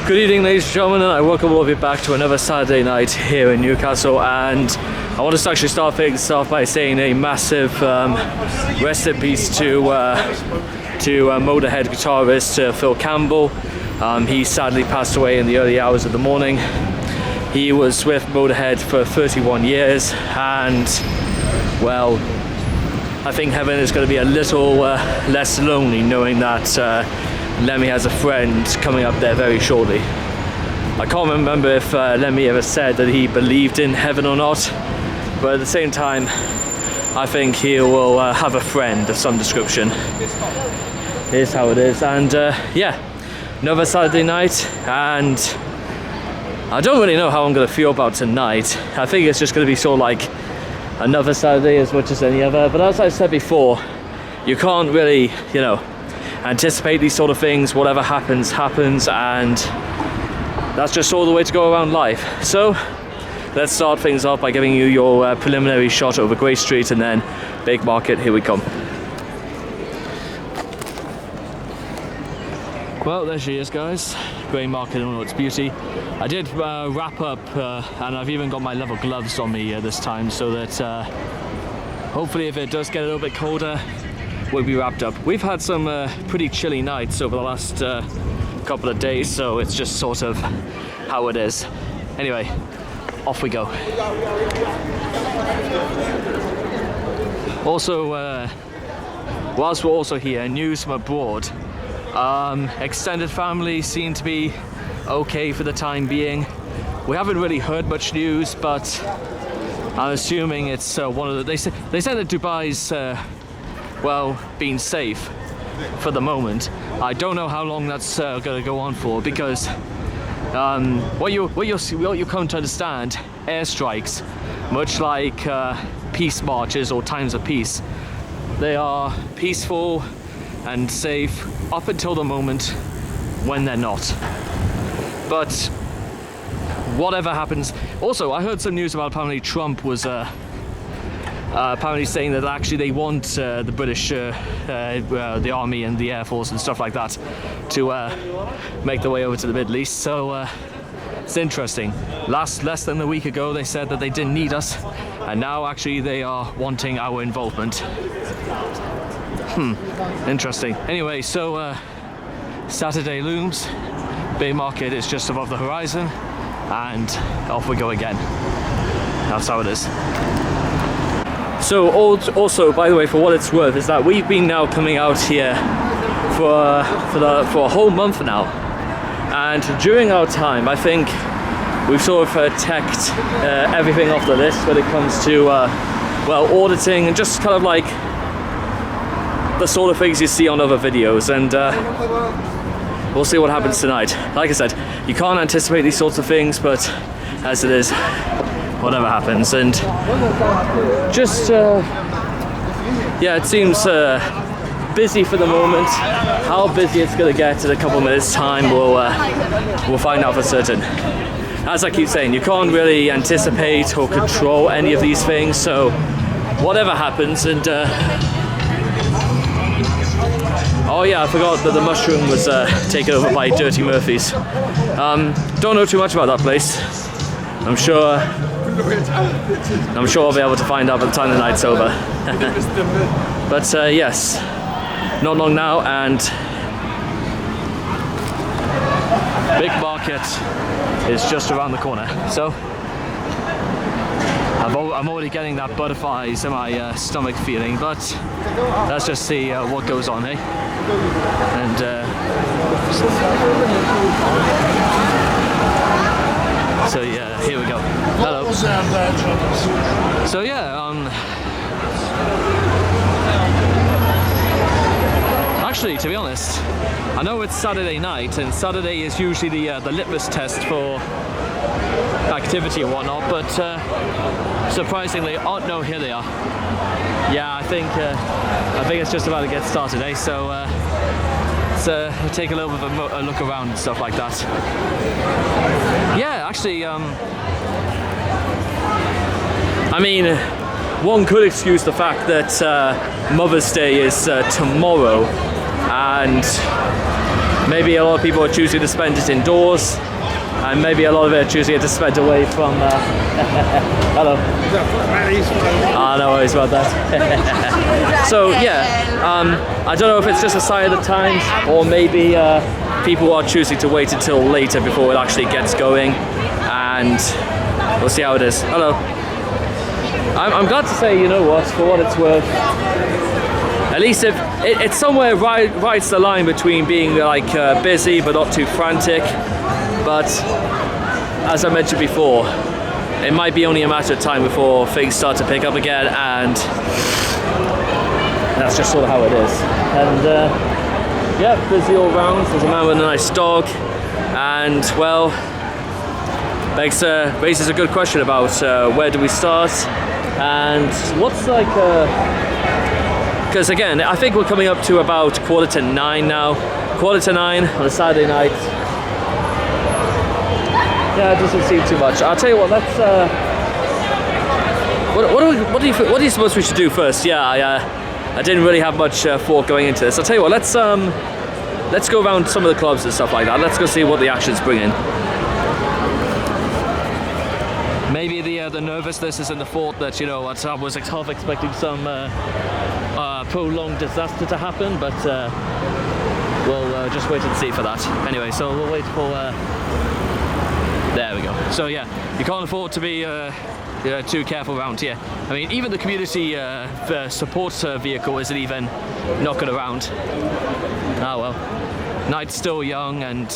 Good evening, ladies and gentlemen, and I welcome all of you back to another Saturday night here in Newcastle. And I want to actually start things off by saying a massive rest in peace to Motorhead guitarist Phil Campbell. He sadly passed away in the early hours of the morning. He was with Motorhead for 31 years, and well, I think heaven is going to be a little less lonely knowing that Lemmy has a friend coming up there very shortly. I can't remember if Lemmy ever said that he believed in heaven or not, but at the same time, I think he will have a friend of some description. Here's how it is, and yeah, another Saturday night, and I don't really know how I'm going to feel about tonight. I think it's just going to be sort of like another Saturday as much as any other, but as I said before, you can't really, you know, anticipate these sort of things. Whatever happens, happens, and that's just all the way to go around life. So let's start things off by giving you your preliminary shot over Grey Street and then Big Market. Here we come. Well, there she is, guys. Grey Market in all its beauty. I did wrap up, and I've even got my leather gloves on me this time, so that hopefully if it does get a little bit colder, we'll be wrapped up. We've had some pretty chilly nights over the last couple of days, so it's just sort of how it is. Anyway, off we go. Also, whilst we're also here, news from abroad. Extended family seem to be okay for the time being. We haven't really heard much news, but I'm assuming it's one of the... They said that Dubai's well, being safe for the moment. I don't know how long that's going to go on for, because what you come to understand, airstrikes, much like peace marches or times of peace, they are peaceful and safe up until the moment when they're not. But whatever happens. Also, I heard some news about apparently Trump was apparently saying that actually they want the British, the Army and the Air Force and stuff like that to make their way over to the Middle East. So it's interesting. Less than a week ago they said that they didn't need us, and now actually they are wanting our involvement. Interesting. Anyway, so Saturday looms. Bay Market is just above the horizon, and off we go again. That's how it is. So also, by the way, for what it's worth, is that we've been now coming out here for a whole month now, and during our time, I think we've sort of ticked everything off the list when it comes to well, auditing and just kind of like the sort of things you see on other videos, and we'll see what happens tonight. Like I said, you can't anticipate these sorts of things, but as it is, whatever happens. And just yeah, it seems busy for the moment. How busy it's going to get in a couple of minutes time, we'll find out for certain. As I keep saying, you can't really anticipate or control any of these things, so whatever happens. And oh yeah, I forgot that the mushroom was taken over by Dirty Murphy's. Don't know too much about that place. I'm sure I'll be able to find out by the time the night's over. But yes, not long now, and Big Market is just around the corner. So I'm already getting that butterflies in my stomach feeling, but let's just see what goes on, eh? And so yeah, here we go. Hello. So yeah, actually, to be honest, I know it's Saturday night, and Saturday is usually the litmus test for activity and whatnot, but surprisingly, oh no, here they are. Yeah, I think it's just about to get started, eh? So let's take a little bit of a look around and stuff like that. Yeah, actually, I mean, one could excuse the fact that Mother's Day is tomorrow, and maybe a lot of people are choosing to spend it indoors, and maybe a lot of it are choosing it to spend away from. Hello. No worries about that. So yeah, I don't know if it's just a sign of the times, or maybe people are choosing to wait until later before it actually gets going, and we'll see how it is. Hello. I'm glad to say, you know what, for what it's worth, at least if it's somewhere rides the line between being like busy but not too frantic. But as I mentioned before, it might be only a matter of time before things start to pick up again, and that's just sort of how it is. And yeah, busy all round. There's a man with a nice dog, and well, raises a good question about where do we start, and what's like because again, I think we're coming up to about 9:15 now. 9:15 on a Saturday night. Yeah, it doesn't seem too much. I'll tell you what. Let's. What do you suppose we should do first? Yeah, I didn't really have much thought going into this. I'll tell you what. Let's go around some of the clubs and stuff like that. Let's go see what the action's bringing. Maybe the nervousness is in the thought that, you know, I was half expecting some prolonged disaster to happen, but we'll just wait and see for that. Anyway, so we'll wait for. There we go. So yeah, you can't afford to be too careful around here. I mean, even the community support vehicle isn't even knocking around. Ah well, night's still young, and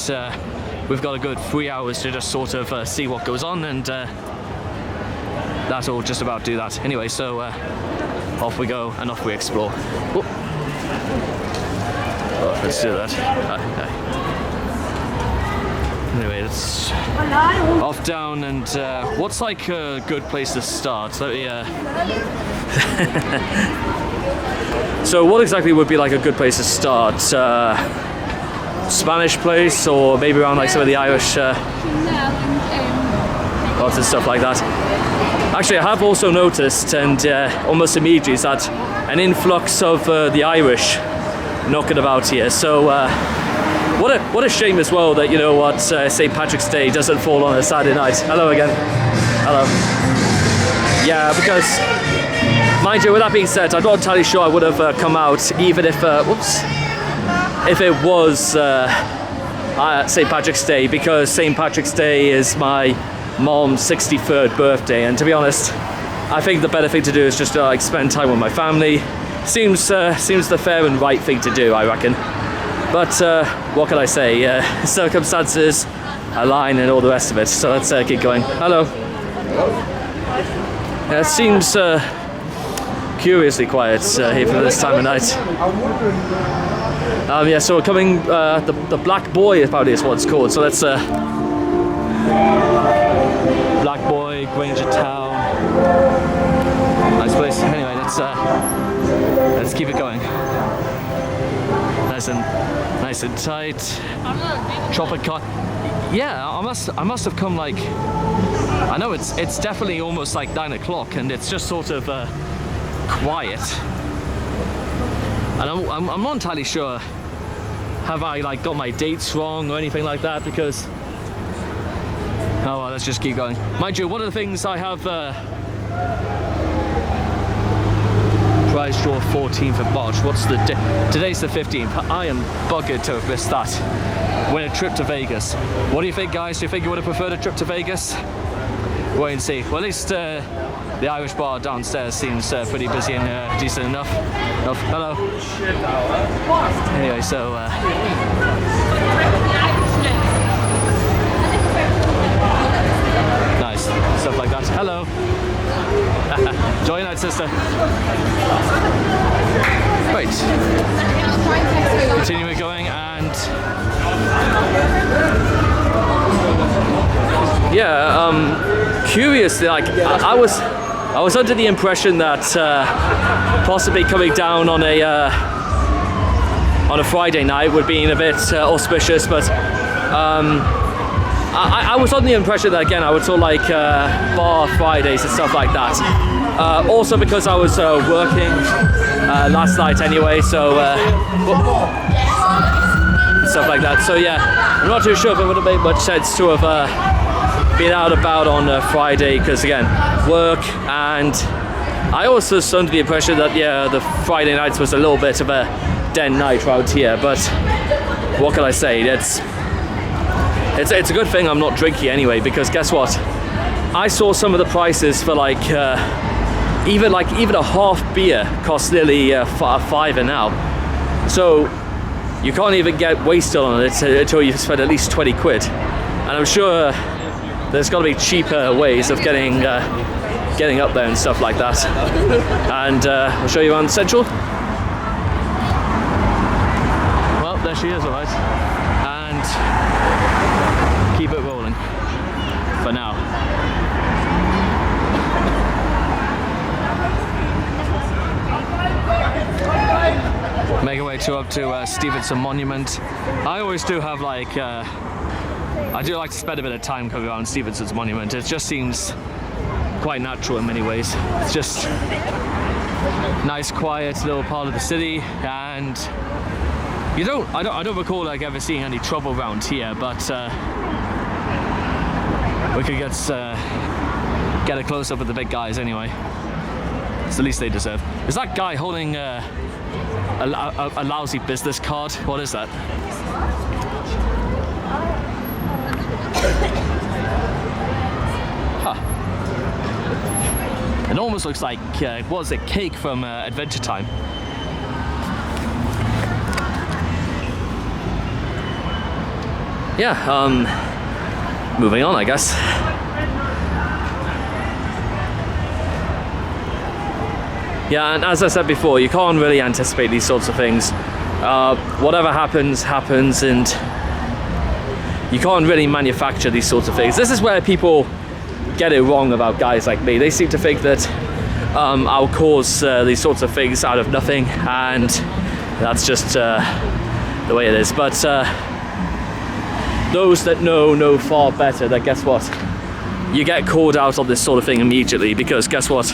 we've got a good 3 hours to just sort of see what goes on, and that'll just about do that. Anyway, so off we go and off we explore. Oh, let's do that. Anyway, it's off down, and what's like a good place to start? Let me, So what exactly would be like a good place to start? Spanish place, or maybe around like some of the Irish lots and stuff like that. Actually, I have also noticed, and almost immediately, is that an influx of the Irish knocking about here. So what a shame as well that, you know what, St. Patrick's Day doesn't fall on a Saturday night. Hello again. Hello. Yeah, because, mind you, with that being said, I'm not entirely sure I would have come out even if, if it was St. Patrick's Day, because St. Patrick's Day is my mom's 63rd birthday, and to be honest, I think the better thing to do is just like spend time with my family. Seems the fair and right thing to do, I reckon. But what can I say? Circumstances align and all the rest of it. So let's keep going. Hello. It seems curiously quiet here for this time of night. Yeah, so we're coming. The Black Boy apparently is what it's called. So let's. Black Boy, Granger Town. Nice place. Anyway, let's keep it going. Nice and tight. Tropic car. Yeah, I must have come like. I know it's definitely almost like 9 o'clock, and it's just sort of quiet. And I'm not entirely sure. Have I like got my dates wrong or anything like that? Because. Oh well, let's just keep going. Mind you, one of the things I have prize draw 14th of March. What's the day? Today's the 15th. I am buggered to have missed that. Win a trip to Vegas. What do you think, guys? Do you think you would have preferred a trip to Vegas? Wait and see. Well, at least the Irish bar downstairs seems pretty busy and decent enough. Hello. Anyway, so. Nice. Stuff like that. Hello. Enjoy your night, sister. Right. Continuing going, and yeah, curiously, like I was under the impression that possibly coming down on a Friday night would be a bit auspicious, but I was under the impression that, again, I would sort of like bar Fridays and stuff like that. Also because I was working last night anyway, so stuff like that. So yeah, I'm not too sure if it would have made much sense to have been out about on Friday, because again, work, and I also was under the impression that yeah, the Friday nights was a little bit of a dead night around here. But what can I say? It's a good thing I'm not drinking anyway, because guess what? I saw some of the prices for like even a half beer costs nearly a fiver now. So you can't even get wasted on it until you spend at least 20 quid. And I'm sure there's got to be cheaper ways of getting up there and stuff like that. And I'll show you around Central. Well, there she is, alright. And keep it rolling for now. Make our way up to Stevenson Monument. I always do have like, I do like to spend a bit of time coming around Stevenson's Monument. It just seems quite natural in many ways. It's just nice, quiet little part of the city, and I don't recall like ever seeing any trouble around here. But we could get a close up of the big guys anyway. It's the least they deserve. Is that guy holding a lousy business card? What is that? Huh. It almost looks like, what is it, cake from Adventure Time. Yeah, moving on, I guess. Yeah, and as I said before, you can't really anticipate these sorts of things. Whatever happens, happens, and you can't really manufacture these sorts of things. This is where people get it wrong about guys like me. They seem to think that I'll cause these sorts of things out of nothing, and that's just the way it is. But those that know far better, that guess what? You get called out on this sort of thing immediately, because guess what?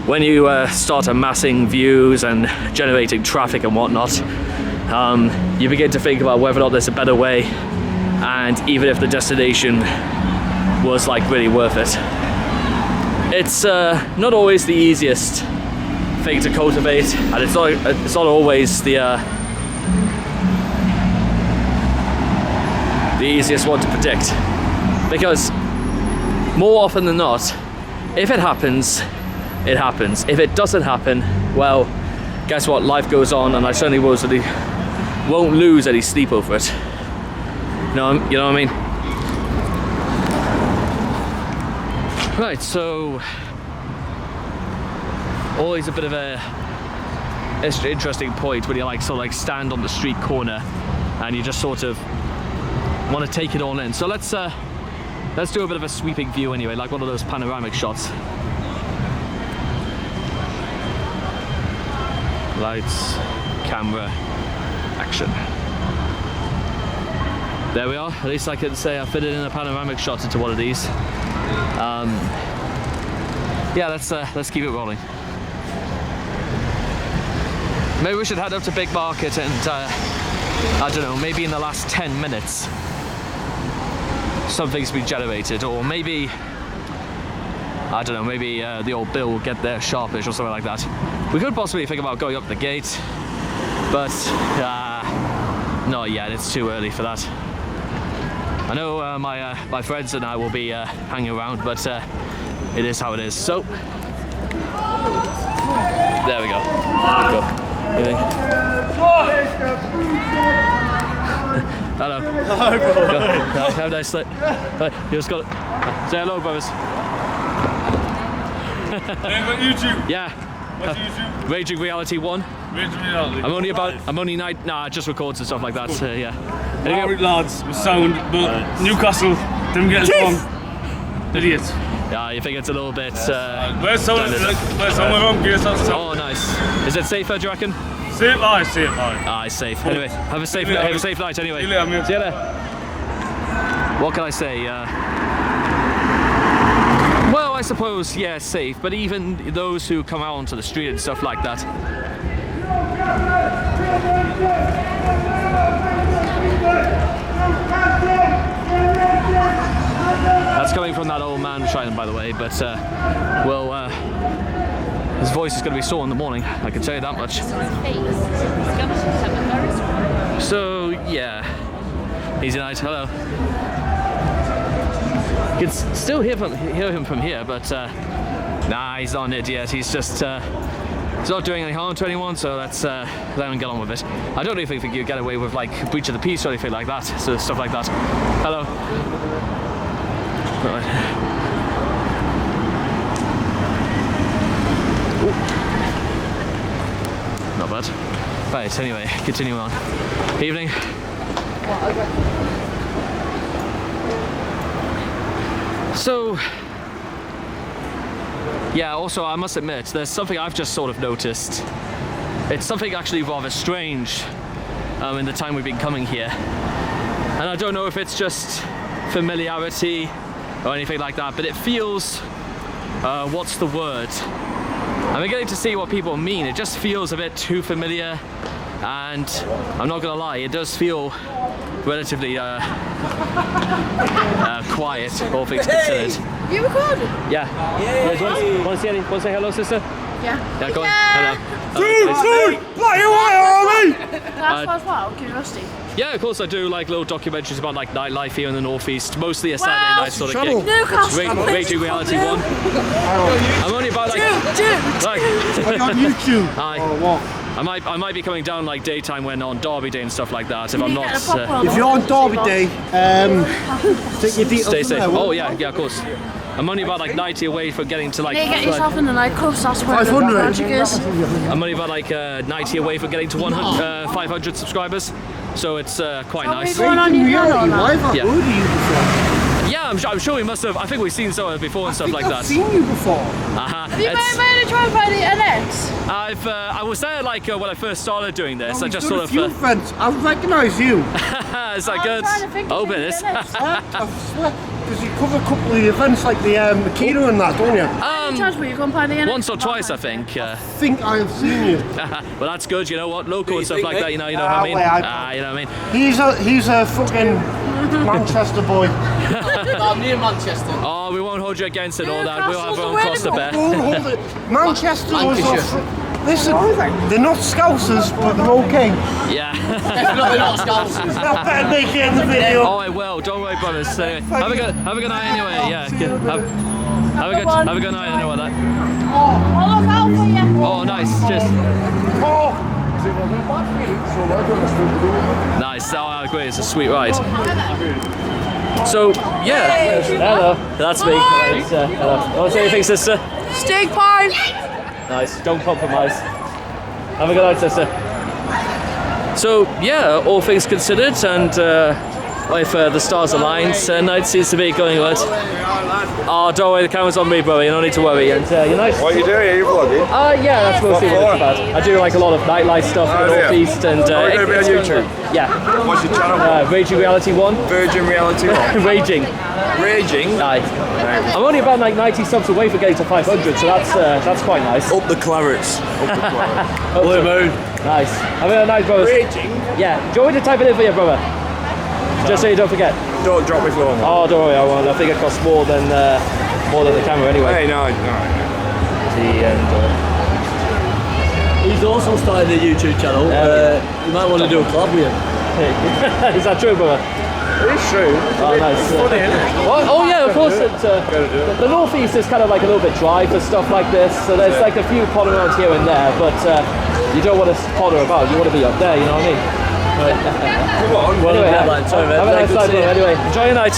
When you start amassing views and generating traffic and whatnot, you begin to think about whether or not there's a better way, and even if the destination was like really worth it. It's not always the easiest thing to cultivate, and it's not always the easiest one to predict, because more often than not, if it happens, it happens. If it doesn't happen, well, guess what? Life goes on, and I certainly won't lose any sleep over it. You know what I mean? Right, so always a bit of a interesting point when you like sort of like stand on the street corner and you just sort of want to take it all in. So let's do a bit of a sweeping view anyway, like one of those panoramic shots. Lights, camera, action. There we are. At least I can say I fitted in a panoramic shot into one of these. Yeah, let's keep it rolling. Maybe we should head up to Big Market and I don't know, maybe in the last 10 minutes something's been generated, or maybe I don't know, maybe the old Bill will get there sharpish or something like that. We could possibly think about going up the gate, but not yet, it's too early for that. I know my friends and I will be hanging around, but it is how it is. So, there we go. Go. Hello. Hi, bro. Go. Have a nice night. Hi. You just got it. Say hello, brothers. Hey, what YouTube? Yeah. What's YouTube? Raging Reality 1. Raging Reality. I'm only nah, just records and stuff like that. Yeah. Alright, lads, with sound, but Newcastle didn't get us wrong. Idiots. Yeah, you think it's a little bit. Where's someone from Gears? Oh, nice. Is it safer, do you reckon? Safe, aye. Aye, safe. Anyway, have a safe night. Anyway. See you later, mate. See you later. What can I say? Well, I suppose, yeah, safe, but even those who come out onto the street and stuff like that. coming from that old man trying, by the way, but his voice is going to be sore in the morning, I can tell you that much. So yeah, easy night. Hello. You can still hear him from here, but nah, he's not an idiot. He's just he's not doing any harm to anyone, so let's let him get on with it. I don't even think you get away with like breach of the peace or anything like that, so stuff like that. Hello. Right. Not bad. Right, anyway, continuing on. Evening. So, yeah, also I must admit, there's something I've just sort of noticed. It's something actually rather strange in the time we've been coming here. And I don't know if it's just familiarity or anything like that, but it feels, what's the word? I'm beginning to see what people mean. It just feels a bit too familiar, and I'm not gonna lie, it does feel relatively quiet, all things considered. You recording? Yeah. Want to say hello, sister? Yeah. Yeah, go on. Hello. Dude! Bloody white army! That's as well, curiosity. Yeah, of course I do like little documentaries about like nightlife here in the northeast, mostly a Saturday Wow. night sort of Channel. gig. Newcastle. Raging Reality 1. I'm only about like... like Are you on YouTube? Hi. Or what? I might be coming down like daytime when on Derby Day and stuff like that if I'm not... If you're on Derby Day, take your details stay from safe. there, Oh yeah, of course. I'm only about like 90 away from getting to like... You get yourself in the nightclubs, that's where 500. the magic is. I'm only about like 90 away from getting to 500 subscribers. So it's quite Are we nice. going on your channel or not? I've Yeah. heard of you before. Yeah, I'm sure we must have. I think we've seen some of it before and stuff like I've that. seen you before. Have you It's- made a try by the NX? I was there like when I first started doing this. I We've just done sort a of. few events. I recognise you. Is that I'm good? trying to think of Open the this. NX. I swear, because you cover a couple of the events like the Makita and that, don't you? Any chance where you come by the NX? Once or twice, I think. I think I have seen you. Well, that's good. You know what? Local and stuff like that. You know what I mean? well, You know what I mean? He's a fucking Manchester boy. I'm near Manchester. Oh, we won't hold you against it all that. We'll have Newcastle's our own the cross to winner. bear. Don't hold it. Manchester was Lancashire. off. Listen, they're not Scousers, but they're okay. Yeah. Definitely not Scousers. I better make it in the video. Oh, I will. Don't worry, brothers. Anyway, have a good night. Anyway, yeah. Have a good night. I know what that. I'll look out for you. Oh, nice. Just Oh. nice. Oh, I agree. It's a sweet ride. So yeah. Hello. That's me. Hello. Want to say anything, sister? Steak pie. Nice. Don't compromise. Have a good night, sister. So yeah, all things considered, and if the stars aligned, night seems to be going good. Oh, don't worry, the camera's on me, brother. You don't need to worry. And you're nice. What are you doing? Are you vlogging? Yeah, that's mostly what it's about. I do like a lot of nightlife stuff in the Oh, yeah. northeast, and Are you going to be on it's going YouTube? good. Yeah. What's your channel? Raging Reality 1. Virgin Reality One. Raging. Raging. Aye. I'm only about like 90 subs away from getting to 500, so that's quite nice. Up the clarets. Up the clarets. Blue moon. Nice. Have a nice, brothers. Raging. Yeah. Do you want me to type it in for you, brother? Just so you don't forget. Don't drop me phone. Oh, don't worry, I won't. I think it costs more than the camera anyway. Hey, no. He's also started a YouTube channel. You might want to do a collab with him. Is that true, brother? It's true. Oh, nice. Funny, isn't it? Oh yeah, of course. The northeast is kind of like a little bit dry for stuff like this, so there's like a few potter around here and there, but you don't want to potter about. You want to be up there. You know what I mean? Come on. Well, Anyway, yeah, like, sorry, mate. have a Very nice good night, to see brother. you. Anyway, enjoy your night.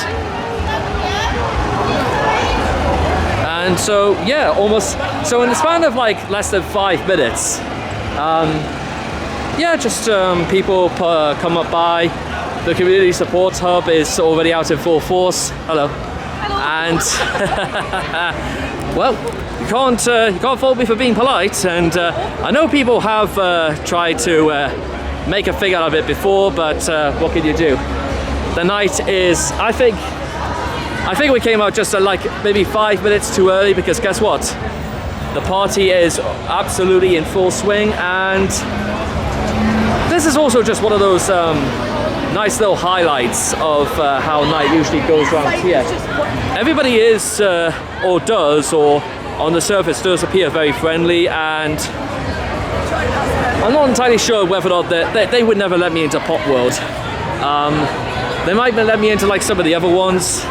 And so yeah, almost. So in the span of like less than 5 minutes, yeah, just people come up by. The community support hub is already out in full force. Hello. And well, you can't fault me for being polite. And I know people have tried to make a thing out of it before, but what can you do? The night is, I think we came out just like maybe 5 minutes too early, because guess what? The party is absolutely in full swing, and this is also just one of those nice little highlights of how night usually goes around here. Everybody is, or does, or on the surface does appear very friendly, and I'm not entirely sure whether or not they would never let me into Pop World. They might let me into like some of the other ones,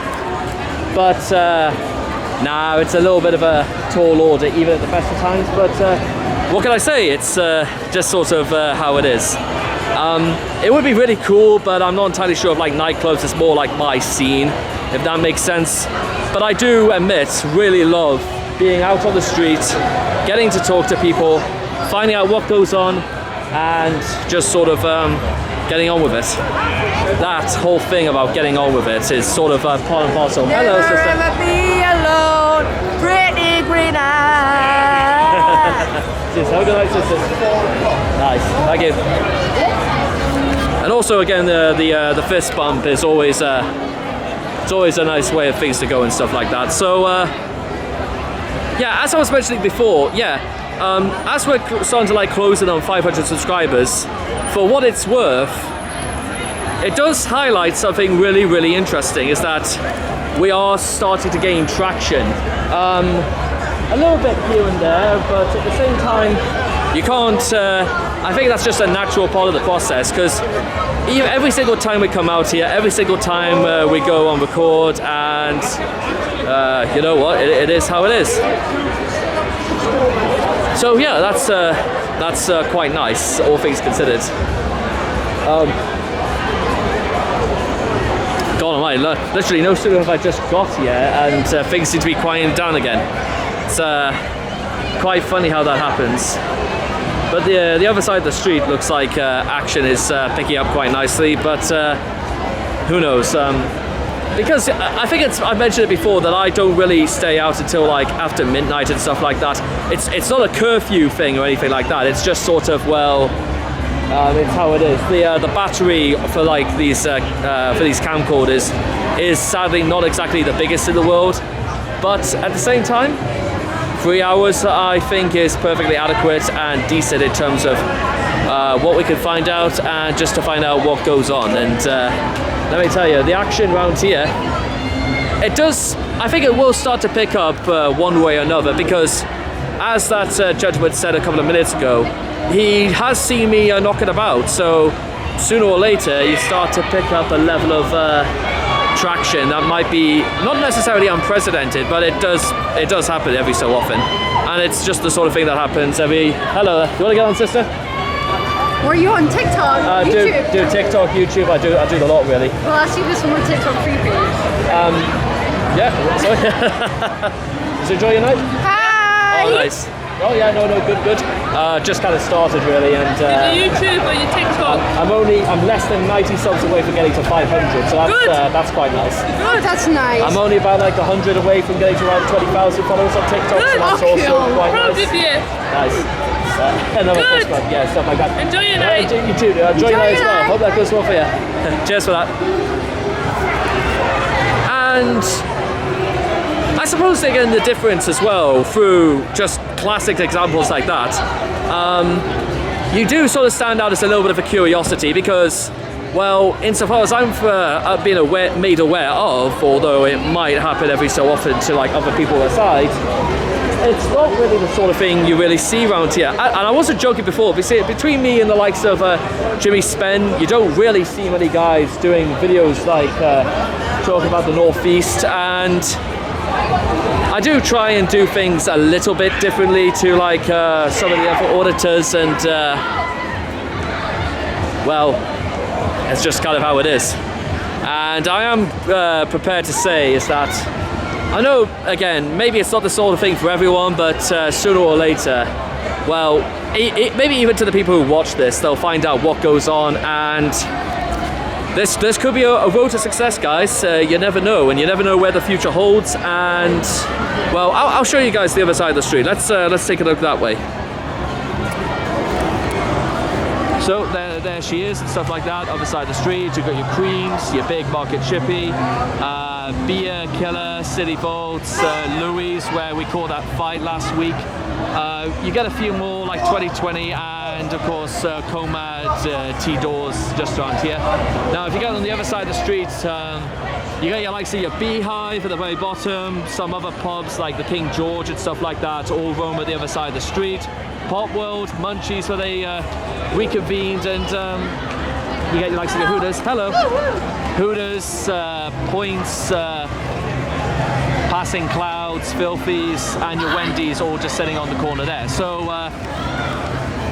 but nah, it's a little bit of a tall order even at the best of times, but what can I say? It's just sort of how it is. It would be really cool, but I'm not entirely sure if like nightclubs is more like my scene, if that makes sense. But I do admit, really love being out on the street, getting to talk to people, finding out what goes on, and just sort of getting on with it. That whole thing about getting on with it is sort of part and parcel. Hello, sister. Never ever be alone, pretty green eyes. Cheers, have a good night, sister. Nice, thank you. And also, again, the fist bump is always it's always a nice way of things to go and stuff like that. So yeah, as I was mentioning before, yeah, as we're starting to like closing on 500 subscribers, for what it's worth, it does highlight something really, really interesting, is that we are starting to gain traction. A little bit here and there, but at the same time, you can't, I think that's just a natural part of the process, because every single time we come out here, every single time we go on record, and you know what, it is how it is. So yeah, that's quite nice, all things considered. God almighty, literally no sooner have I just got here and things seem to be quieting down again. It's quite funny how that happens. But the other side of the street looks like action is picking up quite nicely, but who knows? Because I think I've mentioned it before that I don't really stay out until like after midnight and stuff like that. It's not a curfew thing or anything like that. It's just sort of, well, it's how it is. The battery for like these camcorders is sadly not exactly the biggest in the world, but at the same time, 3 hours I think is perfectly adequate and decent in terms of what we can find out and just to find out what goes on. And let me tell you, the action around here, I think it will start to pick up one way or another, because as that gentleman said a couple of minutes ago, he has seen me knocking about, so sooner or later you start to pick up a level of traction that might be not necessarily unprecedented, but it does happen every so often, and it's just the sort of thing that happens every... Hello, you want to get on, sister? Were you on TikTok? YouTube? Do TikTok, YouTube. I do a lot, really. Well, I see this on my TikTok free page. Yeah. Sorry. Did you enjoy your night? Hi. Oh, nice. Oh yeah, no, good. Just kind of started really, and YouTube or your TikTok? I'm less than 90 subs away from getting to 500, so that's quite nice. Oh, that's nice. I'm only about like 100 away from getting to around 20,000 followers on TikTok, so that's also quite Proud nice. of you. Nice. Another fist bump, yeah, stuff like that. Enjoy your night. You too. Enjoy your night as well. Hope that goes well for you. Cheers for that. And I suppose again the difference as well through just classic examples like that, you do sort of stand out as a little bit of a curiosity, because, well, insofar as I'm being made aware of, although it might happen every so often to like other people aside, it's not really the sort of thing you really see around here. And I wasn't joking before, between me and the likes of Jimmy Spen, you don't really see many guys doing videos like talking about the Northeast, and I do try and do things a little bit differently to like some of the other auditors, and well, it's just kind of how it is. And I am prepared to say is that I know, again, maybe it's not the sort of thing for everyone, but sooner or later, well, maybe even to the people who watch this, they'll find out what goes on, and this could be a road to success, guys. You never know, and you never know where the future holds. And well, I'll show you guys the other side of the street. Let's take a look that way. So there she is and stuff like that. Other side of the street, you've got your creams, your big market chippy, beer killer, City Vaults, Louis, where we caught that fight last week. You get a few more like 2020 and of course Comad, T-Doors just around here. Now if you get on the other side of the street, you get your likes of your Beehive at the very bottom, some other pubs like the King George and stuff like that all roam at the other side of the street. Pop World, Munchies where they reconvened, and you get your likes of your Hooters. Hello! Hooters, Points, Passing Clouds, Filthies, and your Wendy's all just sitting on the corner there. So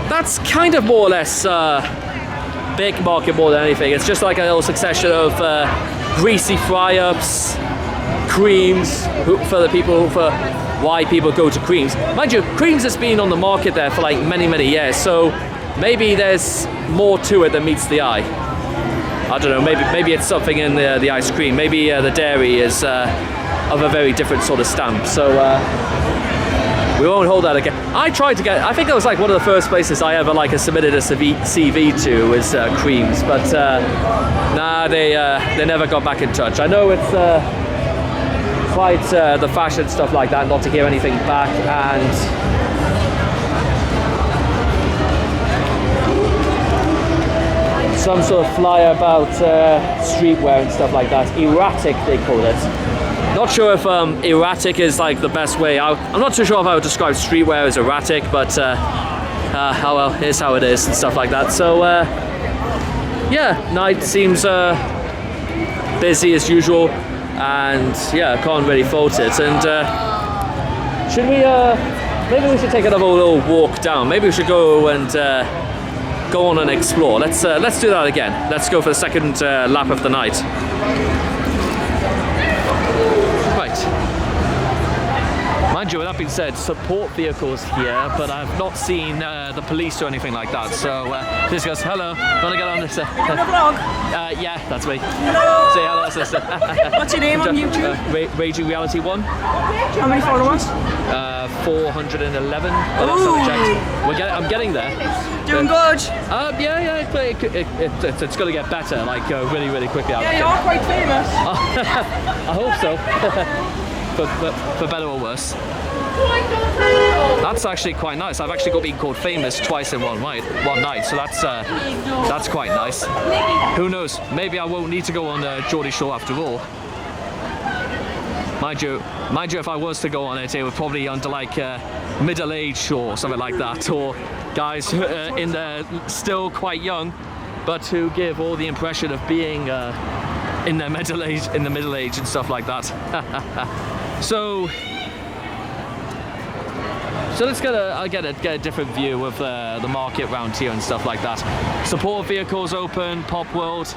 that's kind of more or less big market more than anything. It's just like a little succession of greasy fry-ups, creams for the people, for why people go to Creams. Mind you, Creams has been on the market there for like many years, so maybe there's more to it than meets the eye. I don't know, maybe it's something in the ice cream, maybe the dairy is of a very different sort of stamp, so we won't hold that again. I tried to get, I think that was like one of the first places I ever like submitted a CV to was Creams, but nah, they never got back in touch. I know it's quite the fashion stuff like that, not to hear anything back, and some sort of flyer about streetwear and stuff like that. Erratic, they call it. Not sure if erratic is like the best way. I'm not too sure if I would describe streetwear as erratic, but oh well, here's how it is and stuff like that. So yeah, night seems busy as usual, and yeah, I can't really fault it. And should we maybe we should take another little walk down. Maybe we should go and go on and explore. Let's do that again. Let's go for the second lap of the night. Mind you, with that being said, support vehicles here, but I've not seen the police or anything like that. So this goes, hello, want to get on this? You on a vlog? Yeah, that's me. Hello. Say hello, sister. What's your name on YouTube? Raging Reality 1. How many followers? 411. But last time I checked. I'm getting there. Doing good. Yeah, it's going to get better, like really quickly. Yeah, you're quite famous. I hope so. For better or worse. That's actually quite nice. I've actually been called famous twice in one night, so that's quite nice. Who knows? Maybe I won't need to go on Geordie Shore after all. Mind you, if I was to go on it, it would probably under like middle-aged shore or something like that, or guys in the still quite young, but who give all the impression of being in the middle age and stuff like that. So let's get a different view of the market around here and stuff like that. Support vehicles open. Pop World,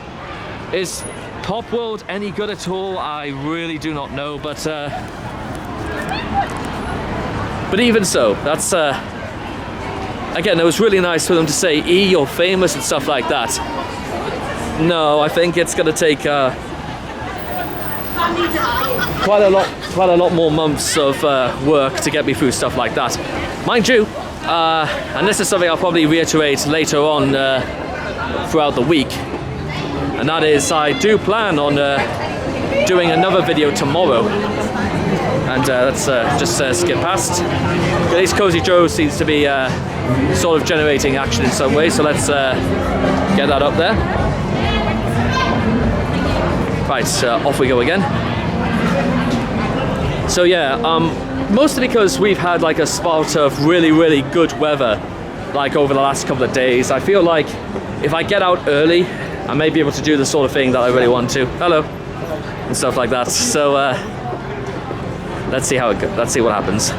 is Pop World any good at all? I really do not know, but even so, that's again, it was really nice for them to say, "E, you're famous" and stuff like that. No, I think it's going to take quite a lot more months of work to get me through stuff like that. Mind you, and this is something I'll probably reiterate later on throughout the week, and that is I do plan on doing another video tomorrow. And let's just skip past. At least Cozy Joe seems to be sort of generating action in some way, so let's get that up there. Right, off we go again. So yeah, mostly because we've had like a spot of really good weather like over the last couple of days. I feel like if I get out early, I may be able to do the sort of thing that I really want to. Hello, and stuff like that. So let's see how it goes. Let's see what happens.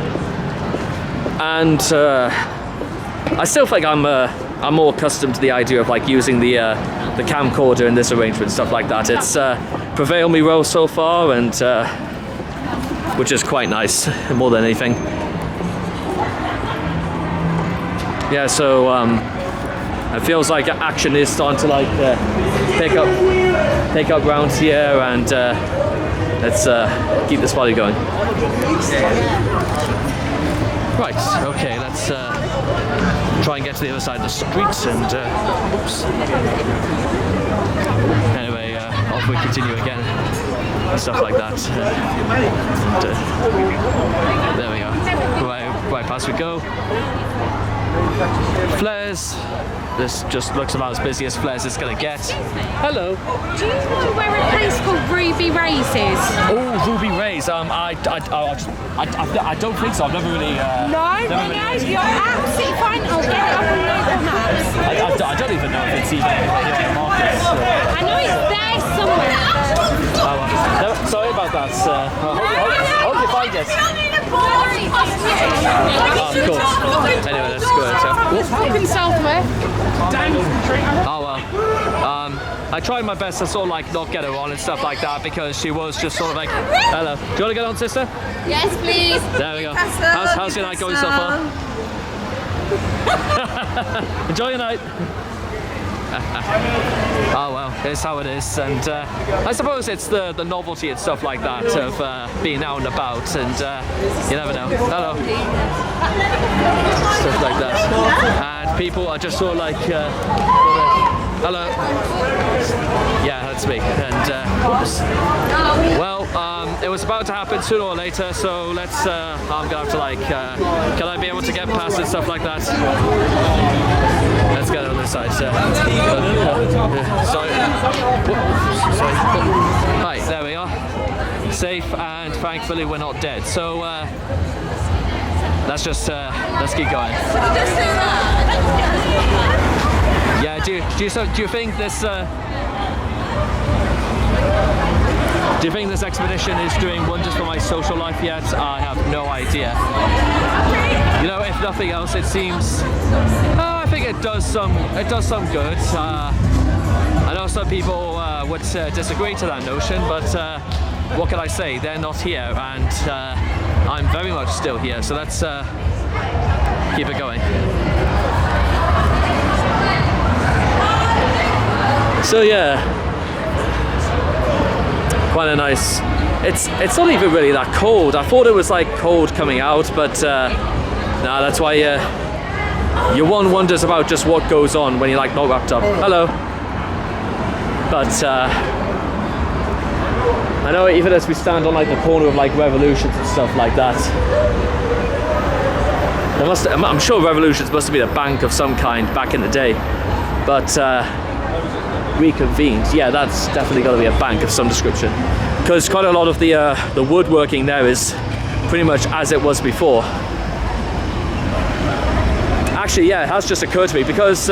And I still think I'm more accustomed to the idea of like using the camcorder in this arrangement and stuff like that. It's prevailed me well so far, and which is quite nice more than anything. Yeah, so it feels like action is starting to like pick up round here, and let's keep this party going. Right, okay, let's try and get to the other side of the streets, and oops. Anyway, off we continue again. and stuff like that. There we go. Right past we go. Flares. This just looks about as busy as Flares is gonna get. Hello. Do you know where a place called Ruby Ray's is? Oh, Ruby Ray's. I don't think so. I've never really. No, you're absolutely fine. I'll get it up on local maps. I don't even know if it's even here in the market. I know it's there somewhere. No, sorry about that. Hope you find it. Oh, cool. Anyway, let's go ahead. Fucking Southwest. Oh well. I tried my best to sort of like not get her on and stuff like that because she was just sort of like, hello. Do you want to get on, sister? Yes, please. There we go. How's your night going so far? Enjoy your night. Oh well, it's how it is, and I suppose it's the novelty and stuff like that of being out and about, and you never know. Hello. Stuff like that, and people are just sort of like, hello. Yeah, that's me. And oops. Well, it was about to happen sooner or later, so let's. I'm gonna have to like. Can I be able to get past and stuff like that? Let's get on this side, sir. Sorry. Sorry. Hi, there we are. Safe, and thankfully we're not dead. So let's just let's keep going. Yeah. Do you think this? Do you think this expedition is doing wonders for my social life yet? I have no idea. You know, if nothing else, it seems. I think it does some good. I know some people would disagree to that notion, but what can I say? They're not here, and I'm very much still here. So let's keep it going. So yeah. Quite a nice. It's not even really that cold. I thought it was like cold coming out, but nah, that's why your one wonders about just what goes on when you're like not wrapped up. Hello. But I know even as we stand on like the corner of like Revolutions and stuff like that, I'm sure Revolutions must have been a bank of some kind back in the day, but reconvened. Yeah, that's definitely got to be a bank of some description, because quite a lot of the woodworking there is pretty much as it was before. Actually, yeah, it has just occurred to me, because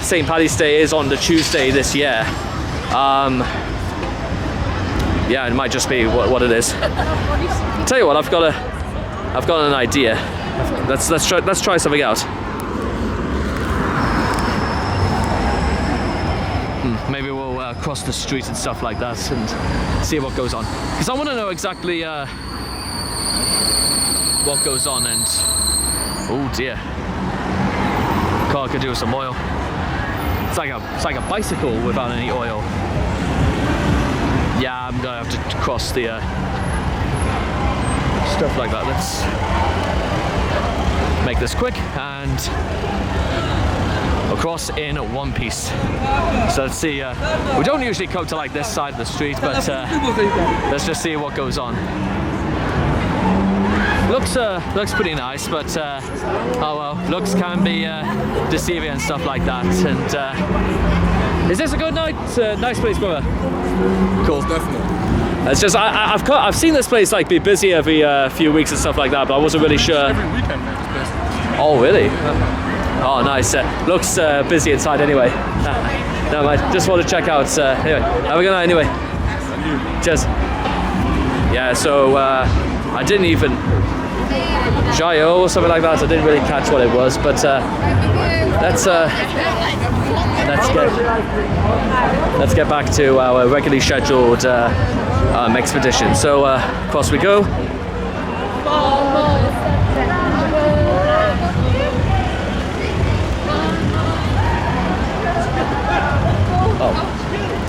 St. Paddy's Day is on the Tuesday this year. Yeah, it might just be what it is. Tell you what, I've got an idea. Let's try something out. Maybe we'll cross the street and stuff like that and see what goes on. Because I want to know exactly what goes on, and oh dear, car could do with some oil. It's like a bicycle without any oil. Yeah, I'm gonna have to cross the stuff like that. Let's make this quick and across in one piece. So let's see. We don't usually come to like this side of the street, but let's just see what goes on. Looks pretty nice, but oh well, looks can be deceiving and stuff like that. And is this a good night? Nice place, brother. Cool. Definitely. It's just I've seen this place like be busy every few weeks and stuff like that, but I wasn't really sure. Every weekend, man, it's busy. Oh really? Oh nice. Looks busy inside anyway. No, I just want to check out. Anyway, have a good night anyway. Cheers. Yeah, so I didn't even Jayo or something like that. I didn't really catch what it was, but let's get back to our regularly scheduled expedition. So across we go.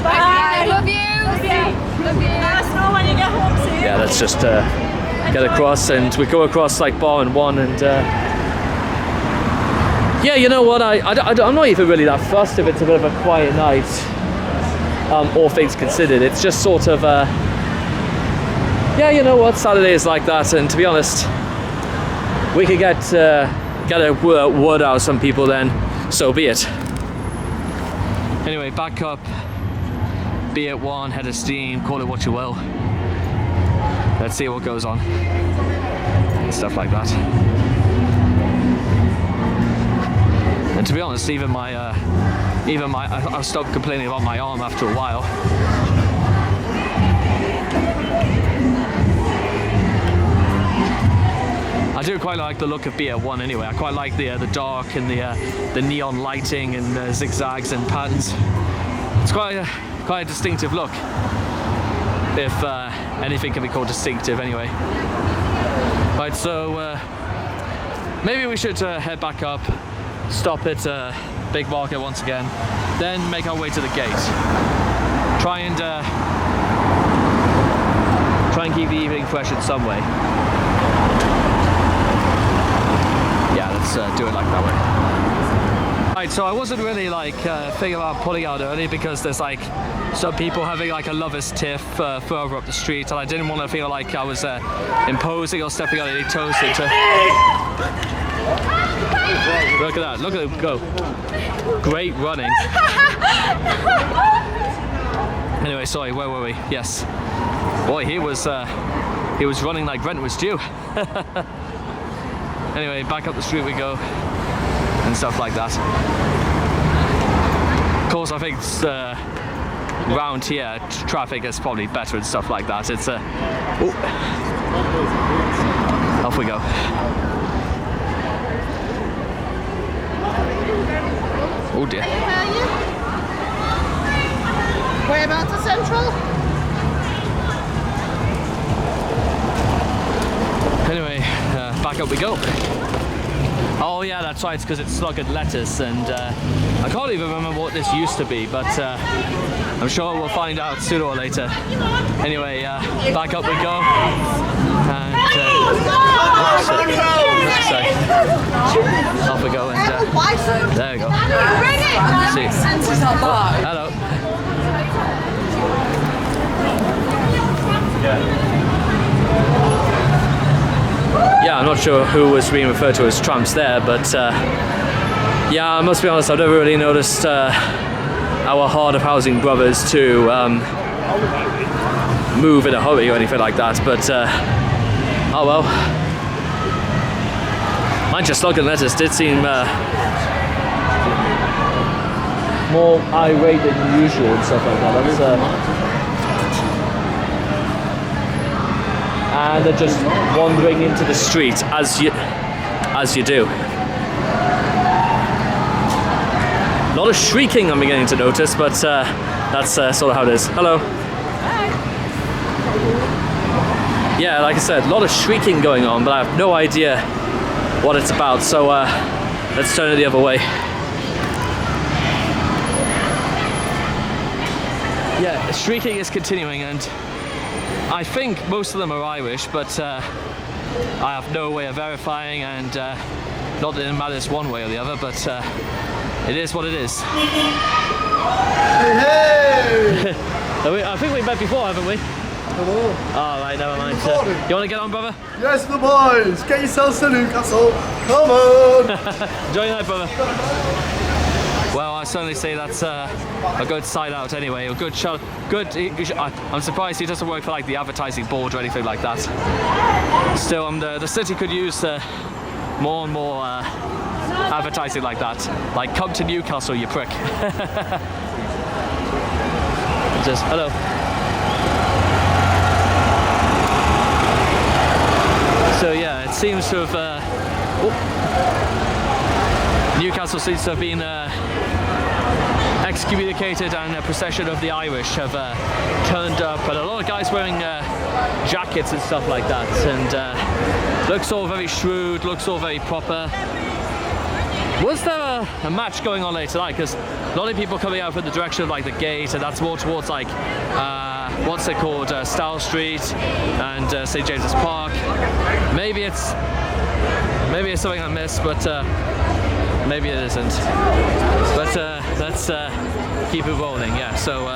Bye. Love you. Love you. Let us know when you get home soon. Yeah, let's just get across, and we go across like bar and one, and yeah, you know what, I'm not even really that fussed if it's a bit of a quiet night, all things considered. It's just sort of yeah, you know what, Saturday is like that, and to be honest, we could get a word out of some people, then so be it. Anyway, back up, be it one, head of steam, call it what you will. Let's see what goes on. Stuff like that. And to be honest, even my I've stopped complaining about my arm after a while. I do quite like the look of BF1 anyway. I quite like the dark and the neon lighting and the zigzags and patterns. It's quite a distinctive look, if anything can be called distinctive anyway. Right, so maybe we should head back up, stop at Big Market once again, then make our way to the gate. Try and keep the evening fresh in some way. Yeah, let's do it like that way. Right, so I wasn't really like thinking about pulling out early because there's like some people having like a lovers tiff further up the street, and I didn't want to feel like I was imposing or stepping on any toes into. Look at that! Look at him go! Great running. Anyway, sorry, where were we? Yes. Boy, he was running like rent was due. Anyway, back up the street we go, and stuff like that. Of course, I think round here, traffic is probably better and stuff like that. It's off we go. Oh dear. Whereabouts to Central? Anyway, back up we go. Oh yeah, that's right, it's because it's slug and lettuce, and I can't even remember what this used to be, but I'm sure we'll find out sooner or later. Anyway, back up we go. And off we go, and there we go. See. Oh, hello. Yeah, I'm not sure who was being referred to as tramps there, but yeah, I must be honest, I've never really noticed our hard of housing brothers to move in a hurry or anything like that, but oh well. Manchester slug and lettuce did seem more irate than usual and stuff like that. And they're just wandering into the street as you do. A lot of shrieking I'm beginning to notice, but that's sort of how it is. Hello. Hi. Yeah, like I said, a lot of shrieking going on, but I have no idea what it's about, so let's turn it the other way. Yeah, the shrieking is continuing, and I think most of them are Irish, but I have no way of verifying, and not that it matters one way or the other, but it is what it is. Hey! I think we met before, haven't we? Hello. Oh, right, never mind. You want to get on, brother? Yes, the boys. Get yourselves to Newcastle. Come on. Enjoy your night, brother. Well, I certainly say that's a good side out anyway. A good shot. Good. I'm surprised he doesn't work for like the advertising board or anything like that. Still, the city could use more and more advertising like that. Like, come to Newcastle, you prick. Just hello. So yeah, it seems to have. Newcastle seems to have been excommunicated, and a procession of the Irish have turned up, and a lot of guys wearing jackets and stuff like that, and looks all very shrewd, looks all very proper. Was there a match going on later tonight? Because a lot of people coming out from the direction of like the gate, and that's more towards like what's it called, Style Street and St. James's Park. Maybe it's something I missed, but maybe it isn't. But let's keep it rolling. Yeah. So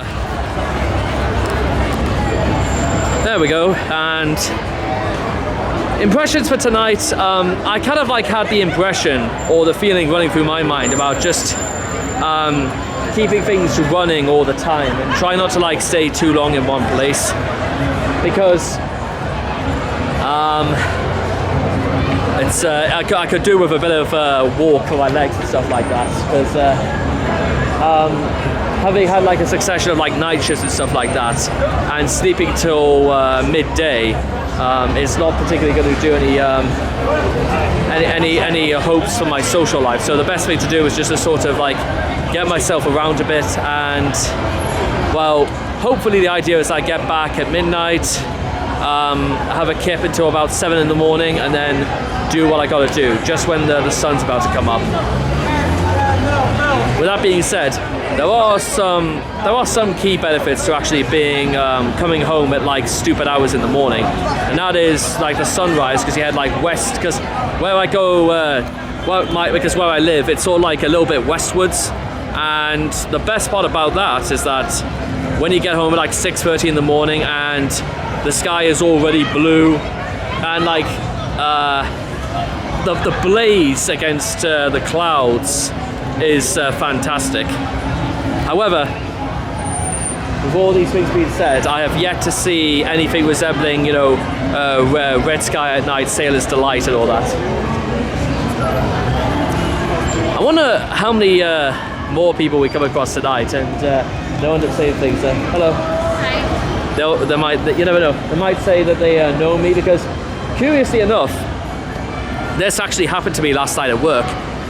there we go. And impressions for tonight. I kind of like had the impression or the feeling running through my mind about just keeping things running all the time and try not to like stay too long in one place, because it's I could do with a bit of walk for my legs and stuff like that, because having had like a succession of like night shifts and stuff like that and sleeping till midday is not particularly going to do any hopes for my social life. So the best thing to do is just to sort of like get myself around a bit, and well, hopefully the idea is I get back at midnight, have a kip until about 7 in the morning, and then do what I gotta do just when the sun's about to come up. With that being said, there are some key benefits to actually being coming home at like stupid hours in the morning, and that is like the sunrise, because you head like west, because where I go, because where I live, it's sort of like a little bit westwards, and the best part about that is that when you get home at like 6:30 in the morning and the sky is already blue, and like the blaze against the clouds is fantastic. However, with all these things being said, I have yet to see anything resembling, you know, red sky at night, sailor's delight and all that. I wonder how many more people we come across tonight, and they'll end up saying things. Hello. Hi. They might, you never know, they might say that they know me, because curiously enough, this actually happened to me last night at work.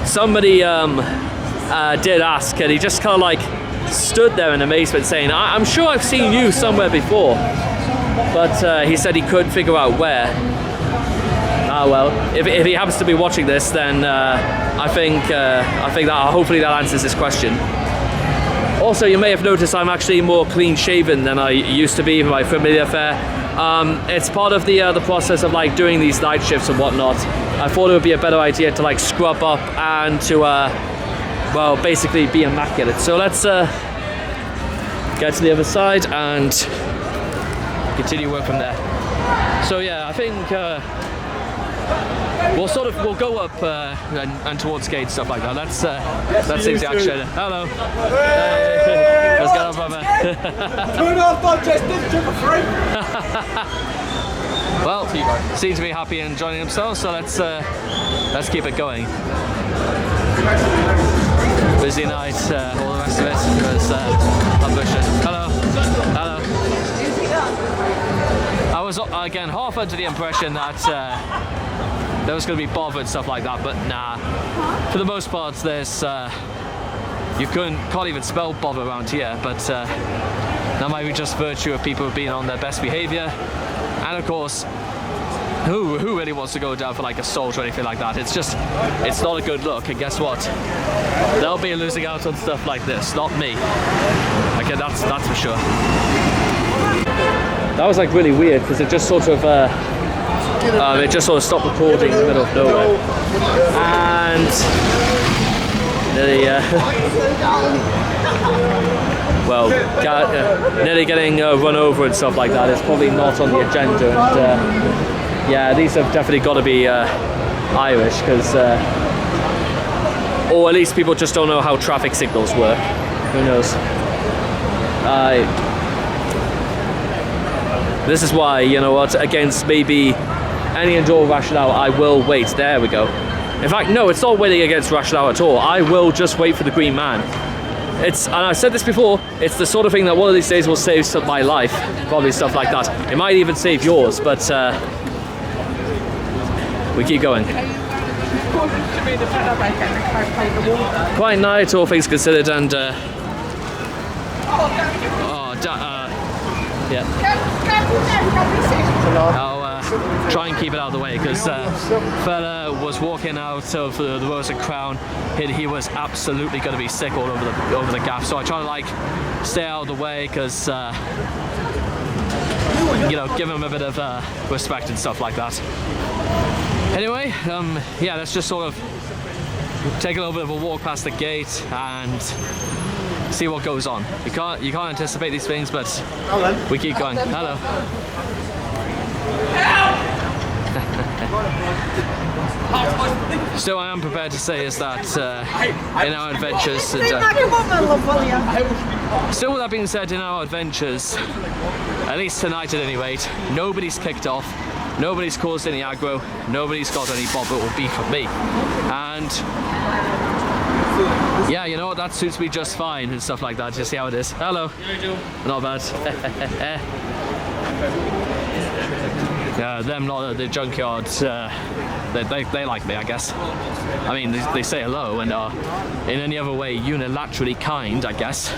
Somebody did ask, and he just kind of like stood there in amazement saying, I'm sure I've seen you somewhere before, but he said he couldn't figure out where. Ah well, if he happens to be watching this, then I think that hopefully that answers this question. Also, you may have noticed I'm actually more clean shaven than I used to be for my familiar fare. It's part of the process of like doing these night shifts and whatnot. I thought it would be a better idea to like scrub up and to well, basically be immaculate. So let's get to the other side and continue work from there. So yeah, I think we'll go up and towards gate, stuff like that. Let's see the action. Hello. Hey. Let's get up, brother. Well, seem to be happy and enjoying themselves, so let's keep it going. Busy night, all the rest of it was ambitious. Hello. Hello. I was again half under the impression that there was going to be bother and stuff like that, but nah. For the most part, there's you can't even spell bother around here, but that might be just virtue of people being on their best behaviour, and of course, who really wants to go down for like assault or anything like that? It's not a good look, and guess what? They'll be losing out on stuff like this, not me. Okay, that's for sure. That was like really weird, because it just sort of stopped recording in the middle of nowhere, and nearly getting run over and stuff like that is probably not on the agenda, and yeah, these have definitely got to be Irish, because or at least people just don't know how traffic signals work. Who knows? This is why, you know what, against maybe any and all rationale, I will wait. There we go. In fact, no, it's not waiting against rationale at all. I will just wait for the green man. And I've said this before, it's the sort of thing that one of these days will save my life, probably stuff like that. It might even save yours, but we keep going. Quite nice, all things considered, and yeah. I'll try and keep it out of the way, because fella was walking out of the Rose and Crown. He was absolutely going to be sick all over the gap. So I try to like stay out of the way, because you know, give him a bit of respect and stuff like that. Anyway, yeah, let's just sort of take a little bit of a walk past the gate and see what goes on. You can't anticipate these things, but we keep going. Hello. Still, I am prepared to say is that in our adventures, still with that being said, in our adventures, at least tonight at any rate, nobody's kicked off, nobody's caused any aggro, nobody's got any bother or beef with me, and yeah, you know what, that suits me just fine and stuff like that. Just see how it is. Hello. Not bad. Yeah, them lot at the junkyard, they like me, I guess. I mean, they say hello and are in any other way unilaterally kind, I guess.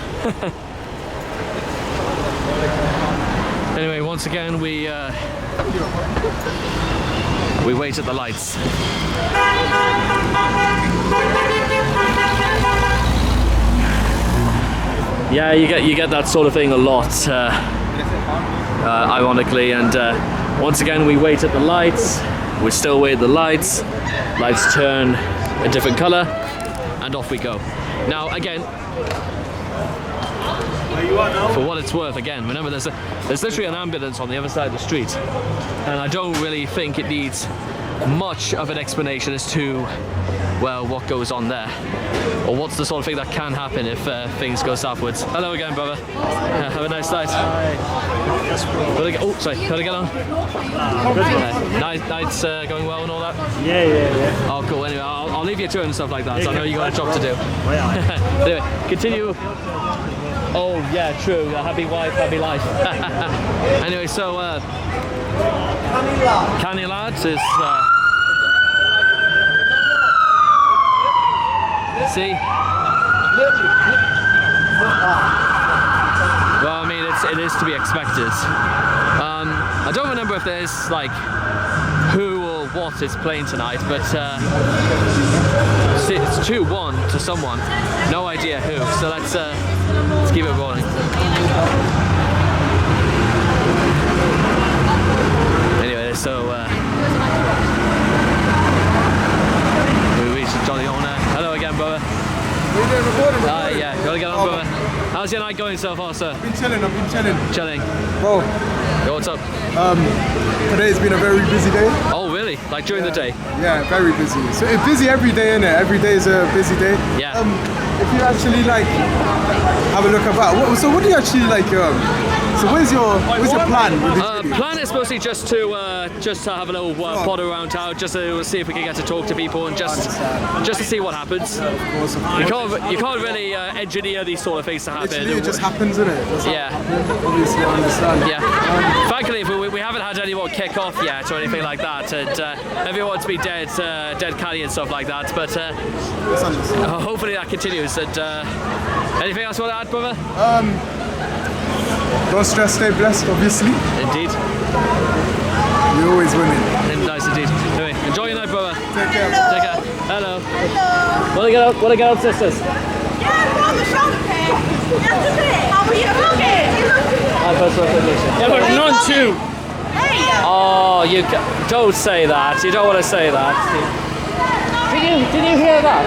Anyway, once again, we wait at the lights. Yeah, you get that sort of thing a lot, ironically, and once again we wait at the lights. We still wait at the lights. Lights turn a different color, and off we go. Now again, for what it's worth, again, remember there's literally an ambulance on the other side of the street, and I don't really think it needs much of an explanation as to, well, what goes on there, or what's the sort of thing that can happen if things go southwards. Hello again, brother. Have a nice night. Oh, sorry, how'd I get on? Night's going well and all that? Yeah. Oh, cool. Anyway, I'll leave you to it and stuff like that, so I know you got a job to do. Anyway, continue. Oh, yeah, true. Happy wife, happy life. Anyway, so Canny Lads is... see? Well, I mean, it is to be expected. I don't remember if there's, like, who or what is playing tonight, but it's 2-1 to someone. No idea who, so let's keep it rolling. Anyway, so we reached the jolly owner. Hello again, brother. What are you doing recording, bro? Yeah, gotta get on, brother. How's your night going so far, sir? I've been chilling. Chilling. Bro, Yo, what's up? today's been a very busy day. Oh, really? Like during the day? Yeah, very busy. So it's busy every day, innit? Every day is a busy day. Yeah. If you actually like have a look about, so what do you actually like? So what's your plan with this video? Plan is mostly just to have a little pod around town, just to see if we can get to talk to people and just to see what happens. Of course. You can't really engineer these sort of things to happen. Literally, it just happens, innit? Yeah. Obviously, I understand. Yeah. Frankly, we haven't had anyone kick off yet or anything like that, and everyone's been dead Cali and stuff like that. But hopefully that continues. And anything else you want to add, brother? Don't stress, stay blessed, obviously. Indeed. You're always winning. Nice indeed. Anyway, enjoy your night, brother. Take care. Take care. Hello. Wanna get up, sisters? Yeah, we're on the shoulder pit. How are you looking? My first recognition. Yeah, but none too. Hey! Oh, don't say that. You don't want to say that. Did you hear that?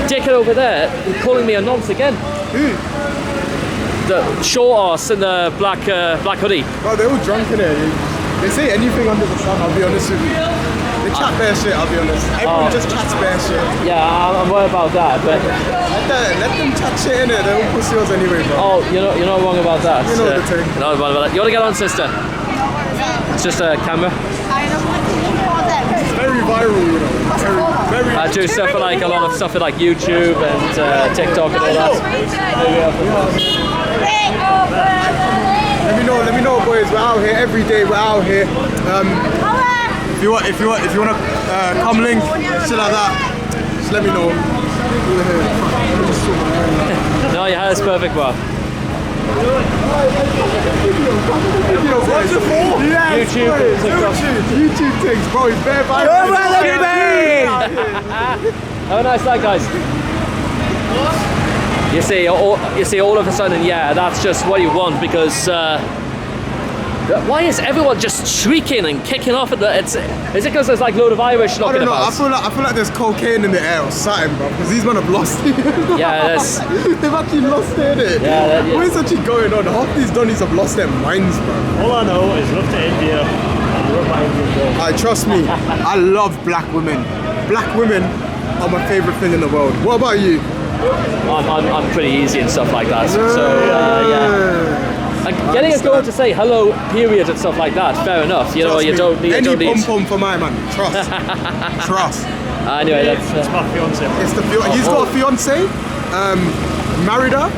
Dickhead over there calling me a nonce again. Who? The short ass in the black hoodie. Oh, they're all drunk in it. They say anything under the sun, I'll be honest with you. They chat bare shit, I'll be honest. Everyone just chats bare shit. Yeah, I'm worried about that, but Let them chat shit in it, they're all pussies anyway, bro. oh, you're not wrong about that. You know the thing. You're not wrong about that. You want to get on, sister? It's just a camera. It's very viral, you know. Very I do stuff for like a lot of stuff for like YouTube and TikTok and all that. Let me know, boys. We're out here every day. We're out here. If you want to come link, shit like that, just let me know. No, your hair is perfect, bro. What's it for? YouTube things, bro. It's bare viral. Have a nice night, guys. You see, all of a sudden, yeah, that's just what you want because Why is everyone just shrieking and kicking off at the? Is it because there's like a load of Irish I knocking don't know. about? I feel like there's cocaine in the air or something, bro. Because these men have lost it. Yeah, there's. They've actually lost it, innit? Yeah, yeah. What is actually going on? Half these donnies have lost their minds, bro. All I know is look to India. And love my Indian girl. Trust me, I love black women. Black women are my favorite thing in the world. What about you? I'm pretty easy and stuff like that. So yeah. Getting a girl to say hello, period, and stuff like that. Fair enough. You know, Trust you me, don't need. any pom pom for my man. Trust. Trust. Anyway, that's. It's my fiance. It's the he's got a fiance. Married her.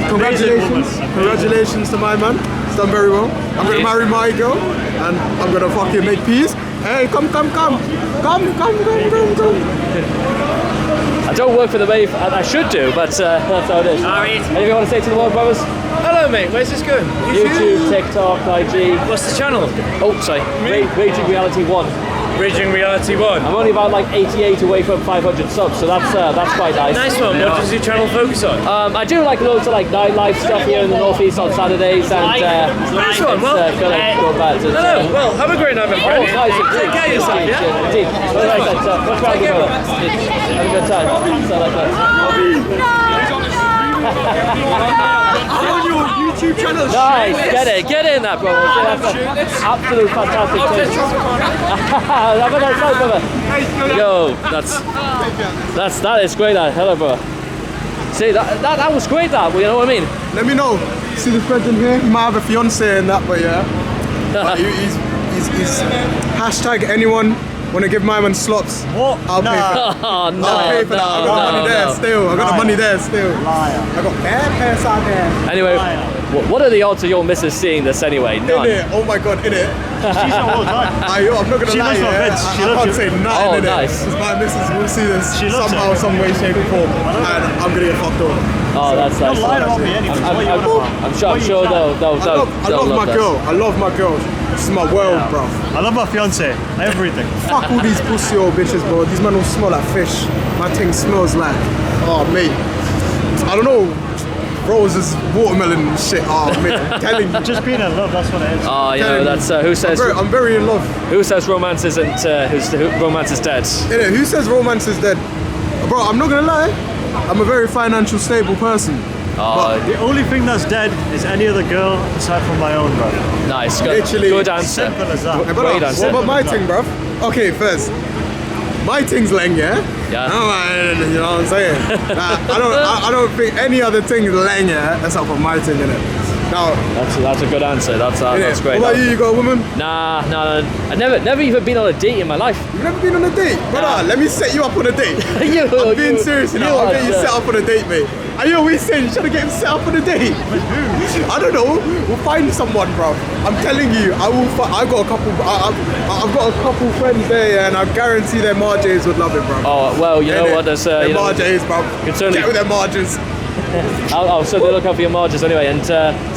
Congratulations. Congratulations to my man. It's done very well. I'm gonna marry my girl, and I'm gonna fucking make peace. Hey, come. I don't work for the Wave, and I should do, but that's how it is. Alright. Anything you want to say to the world, brothers? Hello, mate. Where's this going? YouTube, TikTok, IG. What's the channel? Oh, sorry. Raging Reality 1. Bridging Reality 1. I'm only about like 88 away from 500 subs, so that's quite nice. Nice one. What does your channel focus on? I do like loads of like nightlife stuff here in the northeast on Saturdays, and Nice one. Well, hello. Well, have a great night, my friend. Nice. Take care of yourself, yeah? Indeed. Well, like that, much rather go. Have a good time. So like that. I'm on your YouTube channel. Nice, get in that, bro. That's an absolute fantastic thing. Have a nice night, brother. Yo, that is great. That hello, bro. See that was great. That, you know what I mean? Let me know. See the friend in here? He might have a fiance and that, but yeah. He's hashtag anyone want to give my man slops. What? I'll pay for that. Oh no, I'll pay for that. I got money there still. I got the money there still. Liar. I got bad pants out there. Anyway, what are the odds of your missus seeing this anyway? None. In it. Oh my god, in it. She's not all the time. I'm not gonna She lie. loves my Yeah. beds. She I loves can't it. say nothing Oh, in nice. it. Because my missus will see this She loves somehow, it. some way, shape, or form, and I'm gonna get fucked over. Oh, that's nice. Don't lie about me anyway. What you want I'm sure I love my girl. I love my girl. This is my world, bro. I love my fiance. Everything. Fuck all these pussy old bitches, bro. These men all smell like fish. My thing smells like, oh mate, I don't know, roses, watermelon and shit. Oh mate, I'm telling you. Just being in love, that's what it is. Oh, you know, Telling that's you. who says I'm very in love. who says romance isn't romance is dead. Innit? Who says romance is dead? Bro, I'm not gonna lie. I'm a very financial stable person. Oh, The only thing that's dead is any other girl aside from my own, bro. nice. Good, Literally. good answer. Simple as that. Hey, Great brother, answer. what about my thing, bruv? Okay, first, my thing's leng, yeah? Yeah. Oh, man, you know what I'm saying? I don't think any other thing's leng, yeah? Except for my thing, innit? Now, That's a good answer. That's great. What about you? You got a woman? Nah. I never even been on a date in my life. You've never been on a date? Brother, let me set you up on a date. I'm being serious, you know? I'll get you set up on a date, mate. Are you always saying you trying to get him set up on a date? I don't know. We'll find someone, bro. I'm telling you, I've got a couple friends there, and I guarantee their Marjays would love it, bro. Oh well, you know Innit? what? There's Their you know, Marjays, bro. It's only- Get with their Marjays. I'll certainly look out for your margins anyway, and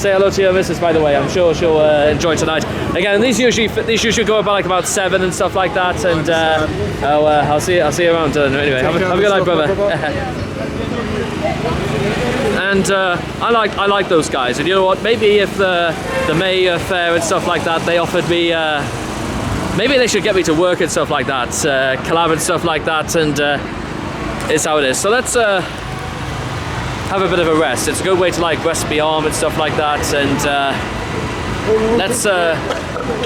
say hello to your missus, by the way. I'm sure she'll enjoy tonight. Again, these usually go about 7 and stuff like that, and I'll see you around. Anyway, have a good night, brother. And I like those guys, and you know what? Maybe if the May fair and stuff like that, they offered me. Maybe they should get me to work and stuff like that, collab and stuff like that, and it's how it is. So let's have a bit of a rest. It's a good way to like rest my arm and stuff like that, and let's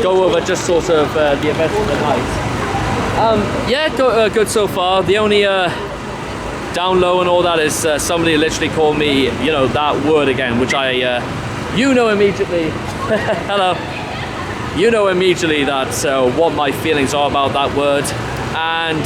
go over just sort of the events of the night. Yeah, good so far. The only down low and all that is somebody literally called me, you know, that word again, which I, you know immediately. Hello. You know immediately that what my feelings are about that word, and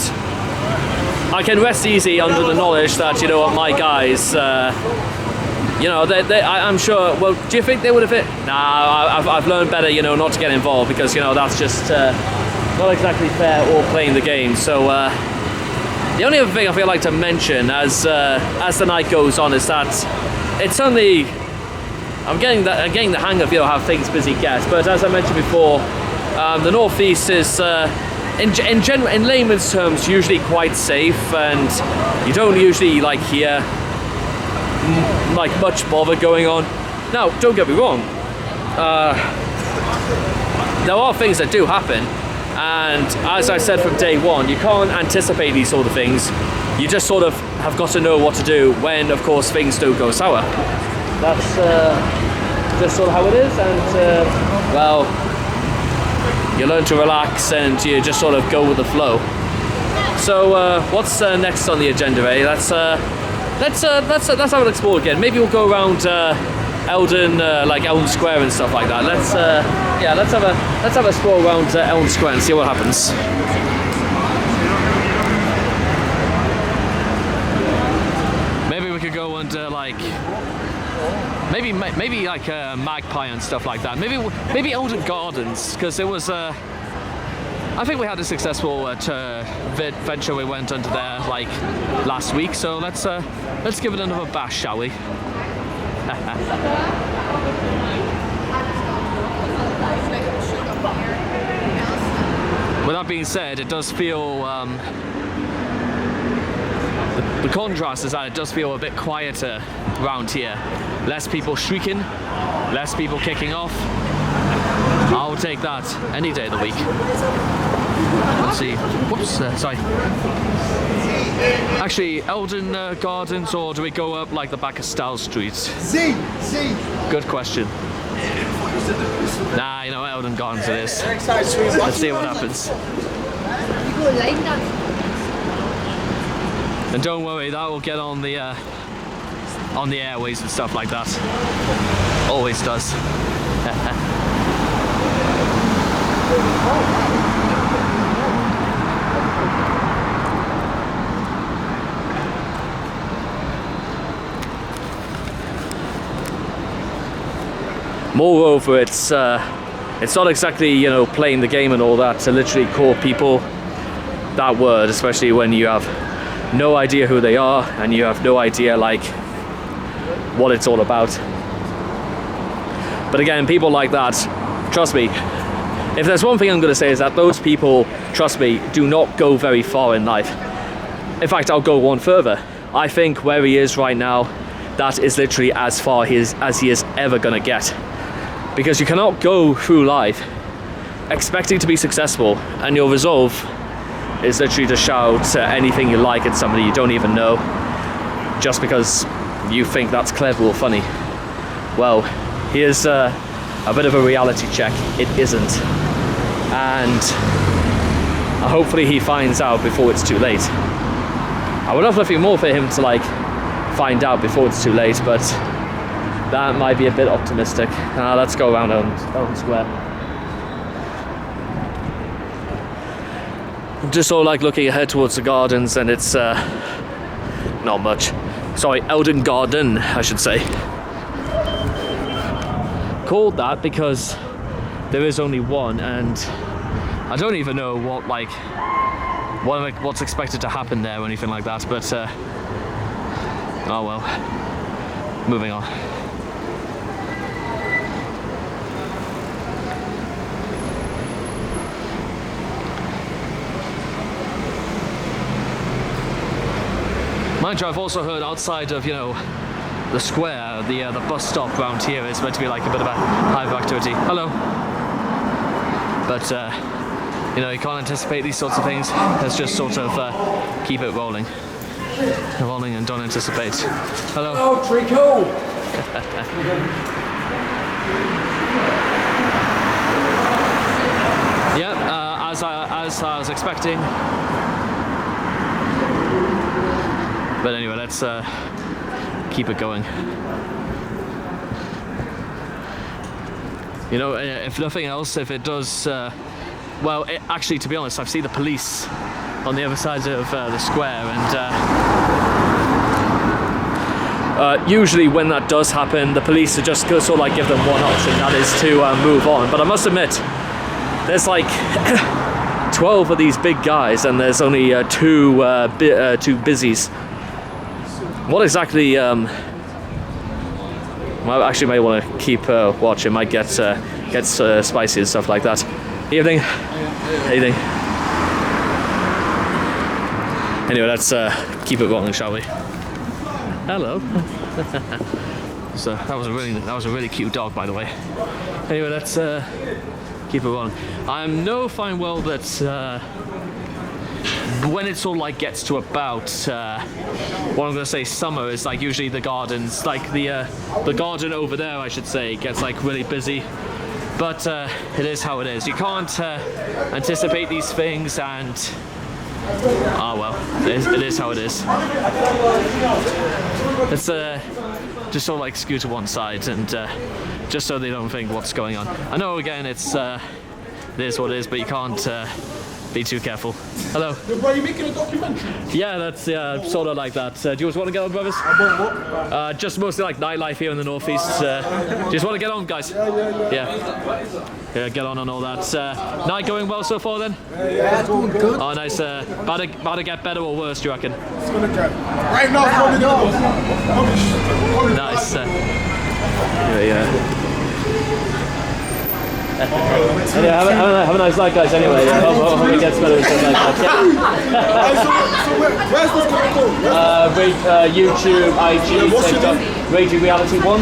I can rest easy under the knowledge that, you know what, my guys, you know, I'm sure, well, do you think they would have hit? Nah, I've learned better, you know, not to get involved, because, you know, that's just not exactly fair or playing the game. So the only other thing I feel like to mention as the night goes on is that it's suddenly, I'm getting the hang of, you know, how things busy get. But as I mentioned before, the northeast is in layman's terms usually quite safe, and you don't usually like hear like much bother going on. Now, don't get me wrong, there are things that do happen, and as I said from day one, you can't anticipate these sort of things. You just sort of have got to know what to do when, of course, things do go sour. That's just sort of how it is, and well, you learn to relax and you just sort of go with the flow. So what's next on the agenda, eh? Let's have an explore again. Maybe we'll go around Eldon, like Eldon Square and stuff like that. Let's have a stroll around Eldon Square and see what happens. Maybe we could go and maybe like Magpie and stuff like that. Maybe Eldon Gardens, because there was I think we had a successful venture. We went under there like last week, so let's give it another bash, shall we? With that being said, it does feel the contrast is that it does feel a bit quieter around here. Less people shrieking, less people kicking off. I'll take that any day of the week. Let's see. Whoops, sorry. Actually, Eldon Gardens, or do we go up like the back of Style Street? Z. Good question. Nah, you know, Eldon Gardens it is. Let's see what happens. And don't worry, that will get on the airways and stuff like that. Always does. Moreover, it's not exactly, you know, playing the game and all that to literally call people that word, especially when you have no idea who they are and you have no idea like what it's all about. But again, people like that, trust me, if there's one thing I'm going to say is that those people, trust me, do not go very far in life. In fact, I'll go one further. I think where he is right now, that is literally as far as he is ever going to get. Because you cannot go through life expecting to be successful and your resolve is literally to shout anything you like at somebody you don't even know just because you think that's clever or funny. Well, here's a bit of a reality check. It isn't. And hopefully he finds out before it's too late. I would love nothing more for him to like find out before it's too late, but that might be a bit optimistic. Let's go around Eldon Square. I'm just sort of like looking ahead towards the gardens, and it's not much. Sorry, Eldon Garden, I should say. Called that because there is only one, and I don't even know what's expected to happen there or anything like that. But oh well. Moving on. Mind you, I've also heard outside of, you know, the square, the bus stop around here is meant to be like a bit of a hive of activity. Hello. But you know, you can't anticipate these sorts of things. Let's just sort of keep it rolling. Rolling and don't anticipate. Hello. Oh, Trico! Yeah, as I was expecting. But anyway, let's keep it going. You know, if nothing else, if it does, well, actually, to be honest, I've seen the police on the other side of the square, and usually when that does happen, the police are just sort of like give them one option, that is to move on. But I must admit, there's like 12 of these big guys, and there's only two busies. What exactly? Well, actually, may want to keep watch. It might get spicy and stuff like that. Evening. Evening. Anyway, let's keep it rolling, shall we? Hello. So that was a really cute dog, by the way. Anyway, let's keep it on. I know fine well that when it sort of like gets to about what I'm gonna say summer is like usually the gardens, like the garden over there, I should say, gets like really busy. But it is how it is. You can't anticipate these things, and well, it is how it is. Let's just sort of like scoot to one side, and just so they don't think what's going on. I know again it is what it is, but you can't be too careful. Hello. Bro, you making a documentary? Yeah, that's sort of like that. Do you just want to get on, brothers? Just mostly like nightlife here in the northeast. Do you just want to get on, guys? Yeah, get on all that. Night going well so far then? Yeah, it's going good. Oh, nice. About to get better or worse, do you reckon? It's gonna get. Right now, probably gonna. Nice. Anyway, have a nice night, guys. Anyway, hope it gets better and stuff like that. So where's this gonna go? YouTube, IG, TikTok, Raging Reality 1.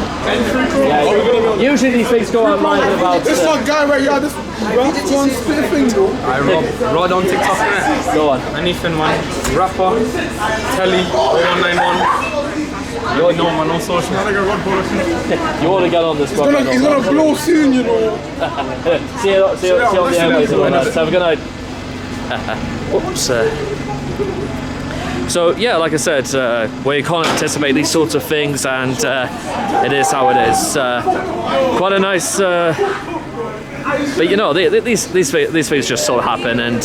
Yeah, usually these things go online in about. This one guy right here, this one spit thing though. I Rod on TikTok. Go on. Anything man. Rapper, Telly, 0191. You know man, no social. You want to get on this, bro? He's gonna blow soon, you know. See you on the airways. Have a good night. Oops. So yeah, like I said, where you can't anticipate these sorts of things, and it is how it is. Quite a nice, but you know, these things just sort of happen, and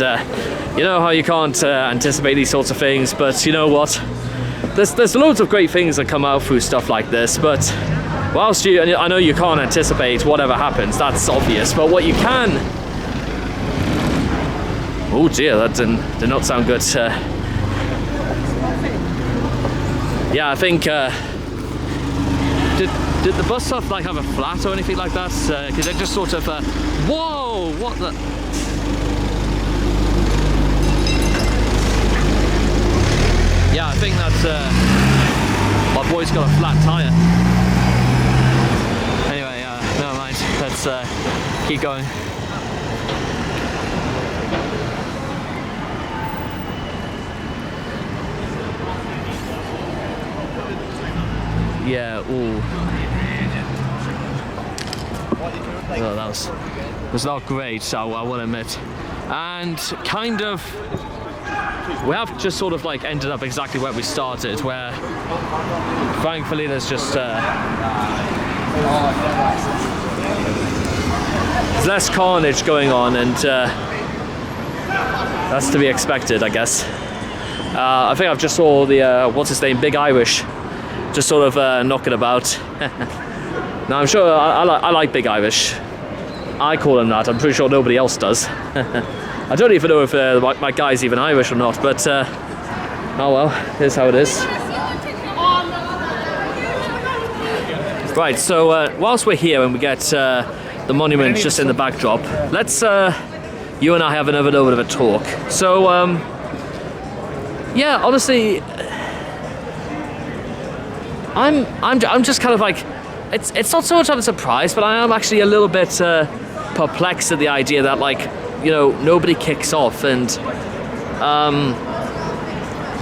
you know how you can't anticipate these sorts of things. But you know what? There's loads of great things that come out through stuff like this. But whilst I know you can't anticipate whatever happens, that's obvious. But what you can, oh dear, that did not sound good. Yeah, I think did the bus stop like have a flat or anything like that? Because it just sort of whoa, what the? Yeah, I think that my boy's got a flat tire. Anyway, never mind. Let's keep going. Yeah, ooh. Oh, that was not great, so I will admit. And kind of, we have just sort of like ended up exactly where we started, where thankfully there's just there's less carnage going on, and that's to be expected, I guess. I think I've just saw the what's his name, Big Irish, just sort of knocking about. Now I'm sure I like Big Irish. I call him that. I'm pretty sure nobody else does. I don't even know if my guy's even Irish or not, but oh well, here's how it is. Right, so whilst we're here and we get the monument just in the backdrop, let's you and I have another little bit of a talk. So yeah, honestly, I'm just kind of like, it's not so much of a surprise, but I am actually a little bit perplexed at the idea that, like, you know, nobody kicks off, and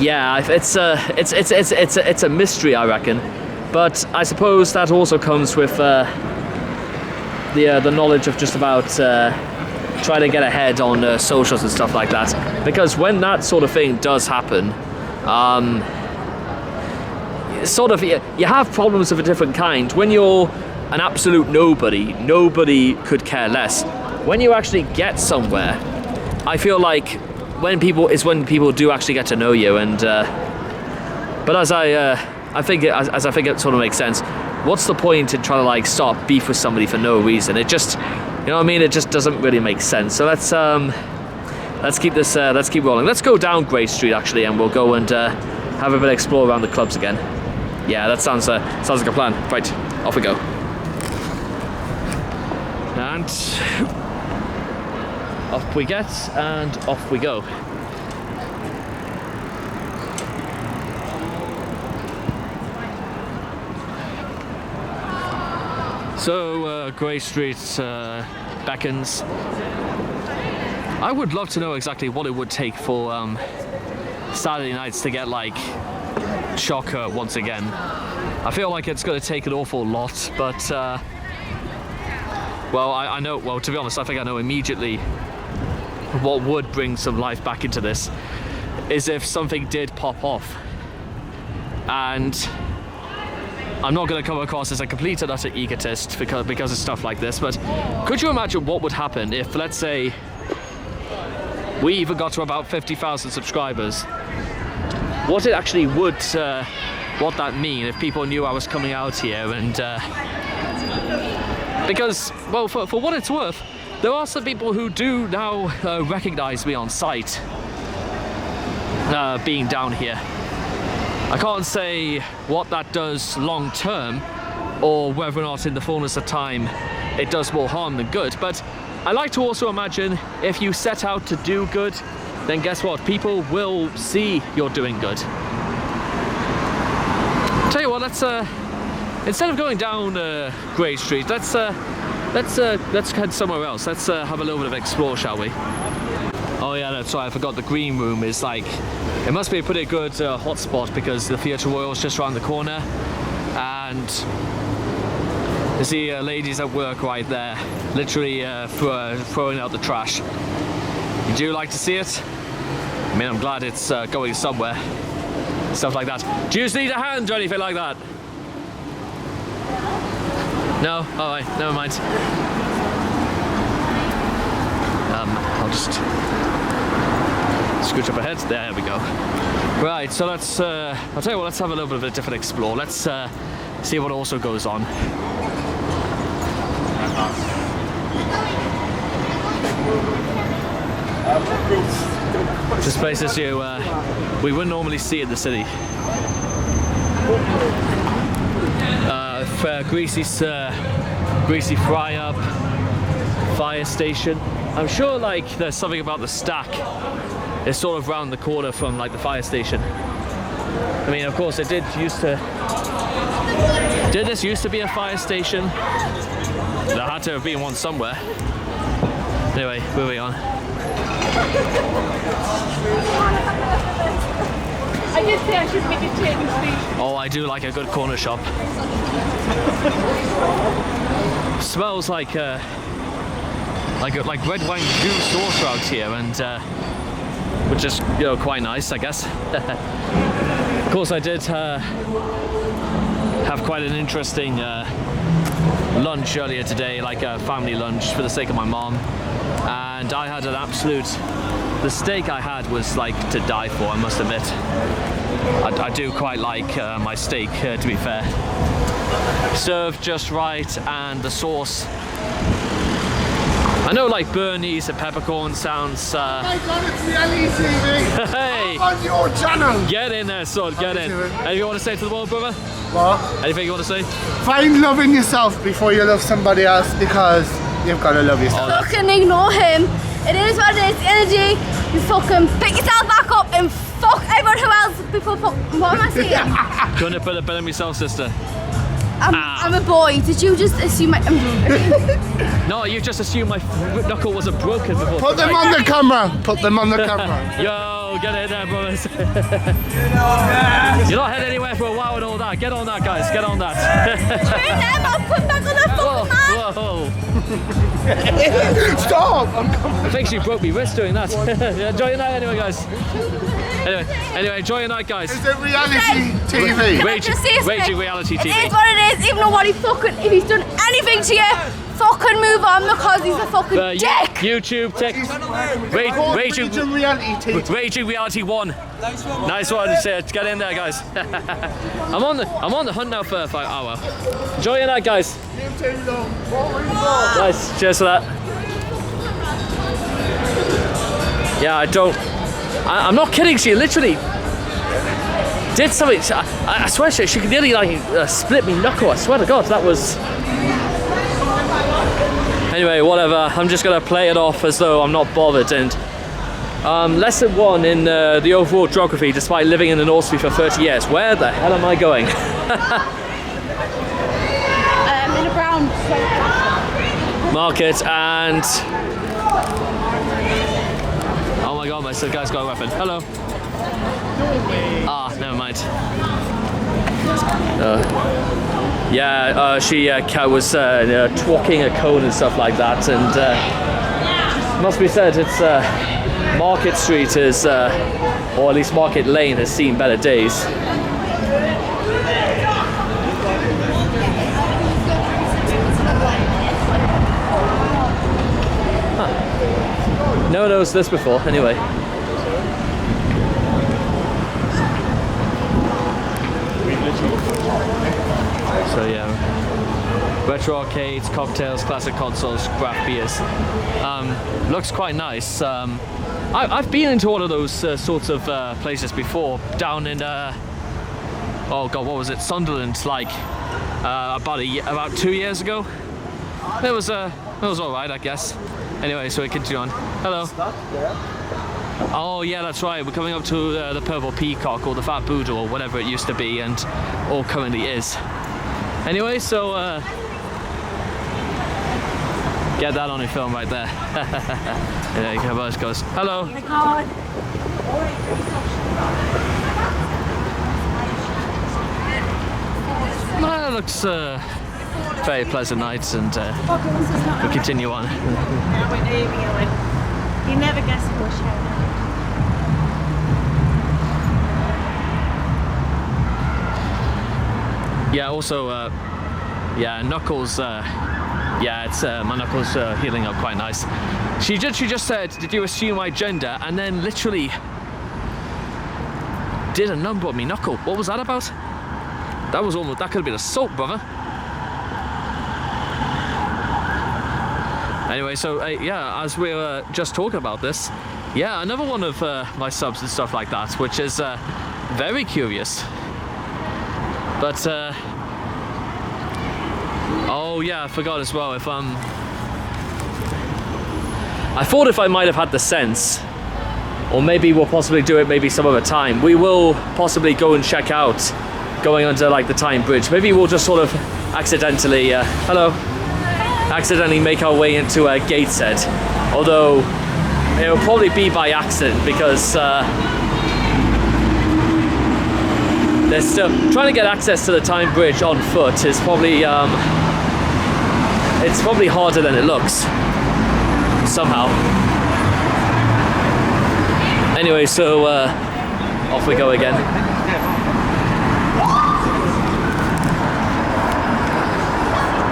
yeah, it's a mystery, I reckon. But I suppose that also comes with the knowledge of just about trying to get ahead on socials and stuff like that. Because when that sort of thing does happen, sort of, you have problems of a different kind. When you're an absolute nobody could care less. When you actually get somewhere, I feel like when people do actually get to know you. And but as I think it sort of makes sense. What's the point in trying to like start beef with somebody for no reason? It just, you know what I mean? It just doesn't really make sense. So let's keep this, let's keep rolling. Let's go down Great Street actually, and we'll go and have a bit of explore around the clubs again. Yeah, that sounds like a plan. Right, off we go. And off we get, and off we go. So, Grey Street beckons. I would love to know exactly what it would take for Saturday nights to get like chocker once again. I feel like it's going to take an awful lot, but well, I know. Well, to be honest, I think I know immediately what would bring some life back into this is if something did pop off. And I'm not going to come across as a complete and utter egotist because of stuff like this, but could you imagine what would happen if, let's say, we even got to about 50,000 subscribers? What it actually would, what that mean if people knew I was coming out here and, because, well, for what it's worth, there are some people who do now recognize me on sight, being down here. I can't say what that does long term, or whether or not in the fullness of time it does more harm than good, but I like to also imagine if you set out to do good, then guess what? People will see you're doing good. Tell you what, let's instead of going down Grey Street, let's head somewhere else. Let's have a little bit of explore, shall we? Oh yeah, that's right, I forgot the green room is like, it must be a pretty good hotspot because the Theatre Royal is just around the corner, and you see ladies at work right there, literally throwing out the trash. You do like to see it? I mean, I'm glad it's going somewhere. Stuff like that. Do you need a hand or anything like that? No? Alright, never mind. I'll just scooch up ahead. There we go. Right, so let's, I'll tell you what, let's have a little bit of a different explore. Let's see what also goes on. This place is you, we wouldn't normally see in the city. Greasy fry up, fire station. I'm sure like there's something about the stack. It's sort of round the corner from like the fire station. I mean, of course, it did this used to be a fire station? There had to have been one somewhere. Anyway, moving on. I did say I should make a change, please. Oh, I do like a good corner shop. Smells like red wine goose sauce around here, and which is, you know, quite nice, I guess. Of course, I did have quite an interesting lunch earlier today, like a family lunch for the sake of my mom, and I had an absolute. The steak I had was like to die for, I must admit. I do quite like my steak, to be fair. Served just right, and the sauce. I know like Bernice and peppercorn sounds... Oh my God, it's reality TV! Hey! I'm on your channel! Get in there, son, get in. Anything you want to say to the world, brother? What? Anything you want to say? Find love in yourself before you love somebody else, because you've got to love yourself. Fucking ignore him. It is what it is. Energy. You fucking pick yourself back up and fuck everyone who else before fuck. What am I saying? Couldn't have put it better than myself, sister. I'm a boy. Did you just assume I'm No, you just assumed my knuckle wasn't broken before. Put them on the camera. Put them on the camera. Yo, get in there, brothers. You're not heading anywhere for a while and all that. Get on that, guys. Get on that. Turn them. I'll put back on the fucking man. Whoa. Stop! I'm I think she broke me wrist doing that. Yeah, enjoy your night anyway, guys. Anyway, enjoy your night, guys. Is it reality TV? Raging reality TV. It is what it is. Even though what he fucking, if he's done anything to you, fucking move on because he's a fucking dick. YouTube, Raging reality TV. Raging Reality 1. Nice one. Get in there, guys. I'm on the hunt now for 5 hours. Enjoy your night, guys. Nice. Cheers for that. Yeah, I'm not kidding. She literally did something. I swear she could nearly like split me knuckle. I swear to God, that was. Anyway, whatever. I'm just gonna play it off as though I'm not bothered. And lesson 1 in the overall geography, despite living in the North Sea for 30 years. Where the hell am I going? In a brown sweater. market, and oh my god, my guy's got a weapon. Hello. Ah, never mind. She was twocking a cone and stuff like that, and must be said, it's Market Street is, or at least Market Lane, has seen better days. Never noticed this before, anyway. So yeah, retro arcades, cocktails, classic consoles, craft beers. Looks quite nice. I've been into all of those sorts of places before, down in oh god, what was it, Sunderland, like about 2 years ago. It was all right, I guess. Anyway, so we continue on. Hello. Oh yeah, that's right. We're coming up to the Purple Peacock, or the Fat Buddha, or whatever it used to be, and or currently is. Anyway, so get that on your film right there. There you go, goes. Hello. Oh my god. Well, it looks very pleasant night, and we'll continue on. You never guess who was sharing. Yeah, also, yeah, Knuckles, yeah, it's, my Knuckles healing up quite nice. She just said, did you assume my gender? And then literally did a number on me knuckle. What was that about? That could have been assault, brother. Anyway, so yeah, as we were just talking about this, yeah, another one of my subs and stuff like that, which is very curious. But oh yeah, I forgot as well. If I thought if I might have had the sense, or maybe we'll possibly do it maybe some other time. We will possibly go and check out going under like the Tyne Bridge. Maybe we'll just sort of accidentally accidentally make our way into Gateshead. Although it will probably be by accident, because there's still trying to get access to the Tyne Bridge on foot is probably it's probably harder than it looks somehow. Anyway, so off we go again.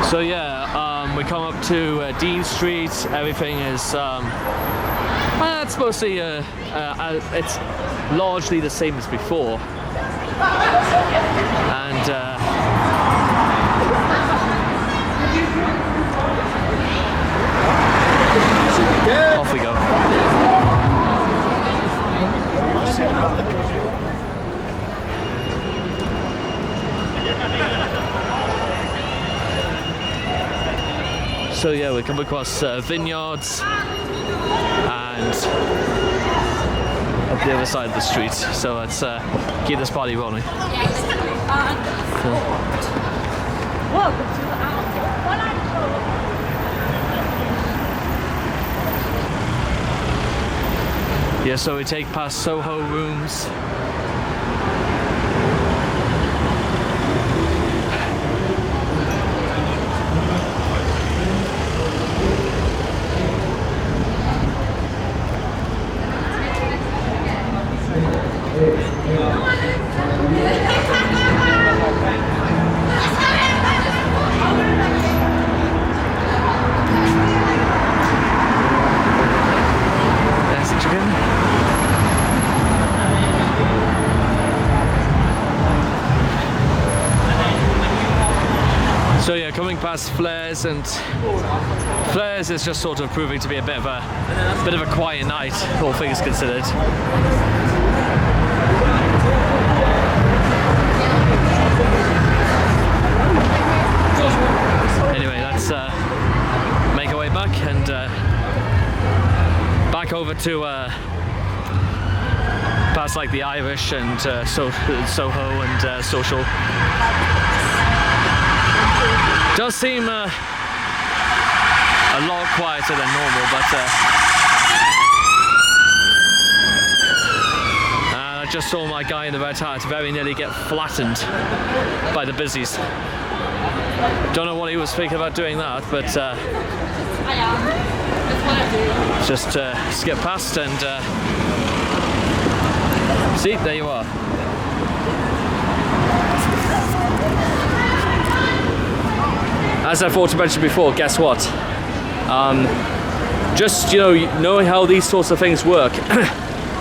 So yeah, we come up to Dean Street. Everything is it's mostly it's largely the same as before, and off we go. So yeah, we come across vineyards and up the other side of the street. So let's keep this party rolling. Yeah, so we take past Soho Rooms. There's the chicken. So yeah, coming past Flares, and Flares is just sort of proving to be a bit of a quiet night, all things considered. Anyway, let's make our way back and back over to past like the Irish and Soho and Social. Does seem a quieter than normal, but and I just saw my guy in the red hat very nearly get flattened by the busies. Don't know what he was thinking about doing that, but just skip past and see, there you are. As I thought to mention before, guess what? Just, you know, knowing how these sorts of things work,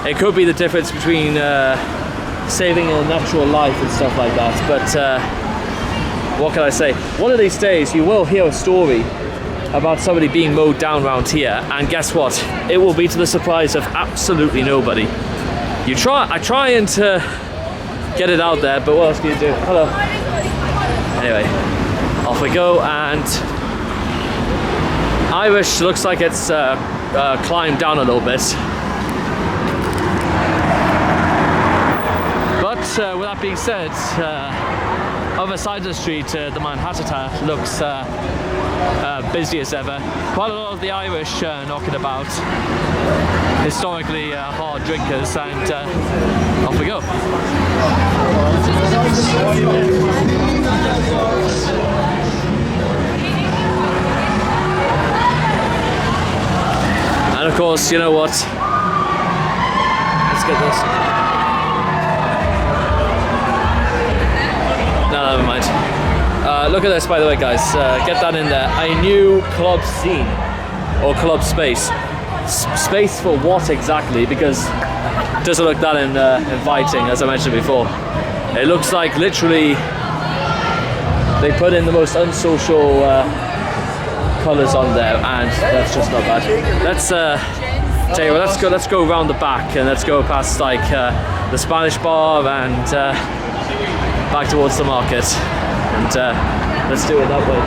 it could be the difference between saving a natural life and stuff like that, but what can I say? One of these days you will hear a story about somebody being mowed down around here, and guess what? It will be to the surprise of absolutely nobody. I try and get it out there, but what else can you do? Hello. Anyway, off we go, and Irish looks like it's climbed down a little bit. But with that being said, other side of the street, the Manhattan looks busy as ever. Quite a lot of the Irish knocking about. Historically hard drinkers, and off we go. And of course, you know what? Let's get this. No, never mind. Look at this, by the way, guys. Get that in there. A new club scene, or club space. Space for what exactly? Because it doesn't look that inviting, as I mentioned before. It looks like literally they put in the most unsocial colours on there, and that's just not bad. Let's tell you what, let's go around the back, and let's go past like the Spanish bar and back towards the market, and let's do it that way.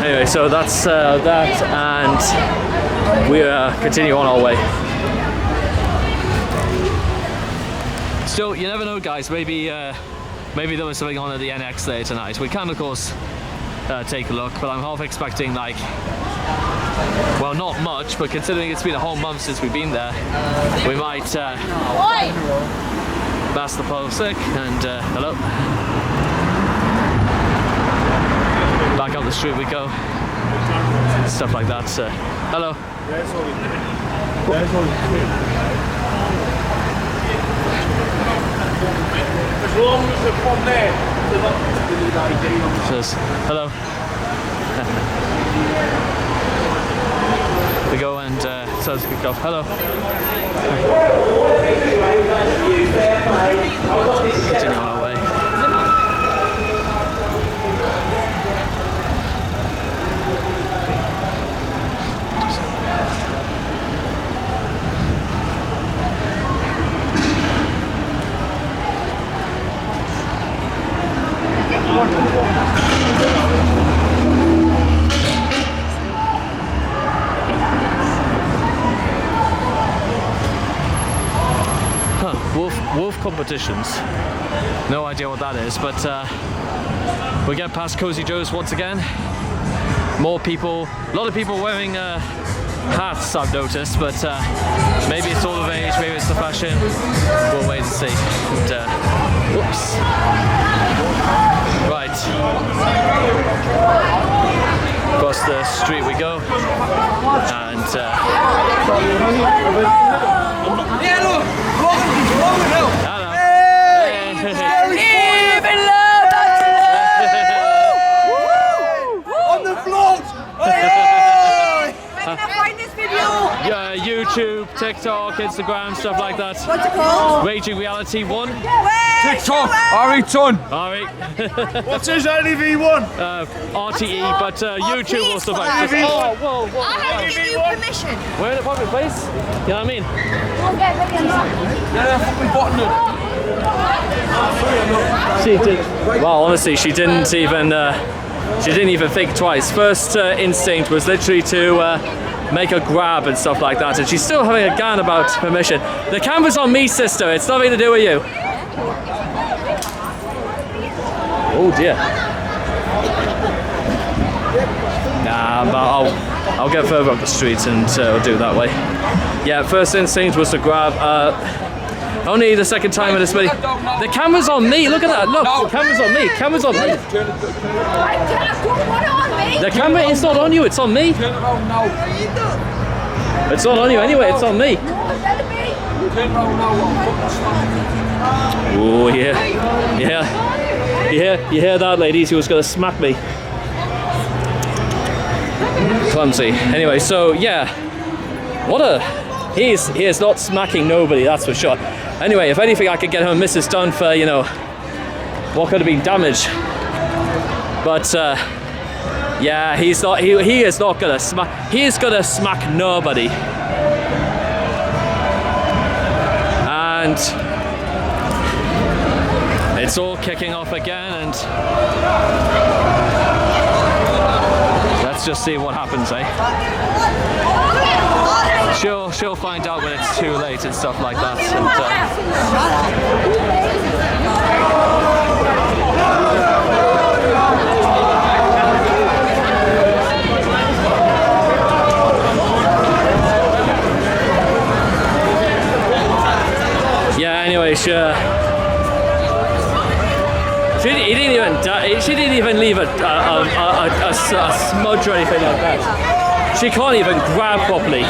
Anyway, so that's that, and we continue on our way. Still, you never know, guys. Maybe there was something on at the NX there tonight. We can, of course, take a look, but I'm half expecting, like, well, not much, but considering it's been a whole month since we've been there, we might pass the pole sick and hello. Back up the street we go. Stuff like that. Hello. As long as they're from there, they're not says hello. We go and says kick off. Hello. Continue on our way. Wolf competitions. No idea what that is, but we get past Cozy Joe's once again. More people, a lot of people wearing hats, I've noticed, but maybe it's all of age, maybe it's the fashion. We'll wait and see. And, whoops. Right. Across the street we go, and yeah, look! Hello! On the vlogs! Where can I find this video? yeah, YouTube, TikTok, Instagram, stuff like that. What's it called? Raging Reality 1. TikTok! Ari Ton! Alright. What's his LEV1? RTE, but YouTube will survive. Oh, whoa, whoa. I have to give you permission. We're in a public place. You know what I mean? We'll get back inside. Yeah, fucking button it. She did. Well, honestly, she didn't even think twice. First instinct was literally to make a grab and stuff like that, and she's still having a gun about permission. The camera's on me, sister. It's nothing to do with you. Oh dear. Nah, but I'll get further up the street and I'll do it that way. Yeah, first instinct was to grab. Only the second time in this video. The camera's on me. Look at that. Look, the camera's on me. Camera's on me. The camera is not on you. It's on me. It's not on you anyway. It's on me. Oh yeah, yeah. You hear that, ladies? He was gonna smack me. Clumsy. Anyway, so yeah, he is not smacking nobody, that's for sure. Anyway, if anything, I could get him Mrs. Dunn for, you know, what could have been damage. But yeah, he is not gonna smack. He is gonna smack nobody. And it's all kicking off again, and let's just see what happens, eh? She'll find out when it's too late and stuff like that. And, yeah. Anyway, she didn't even leave a smudge or anything like that. She can't even grab properly.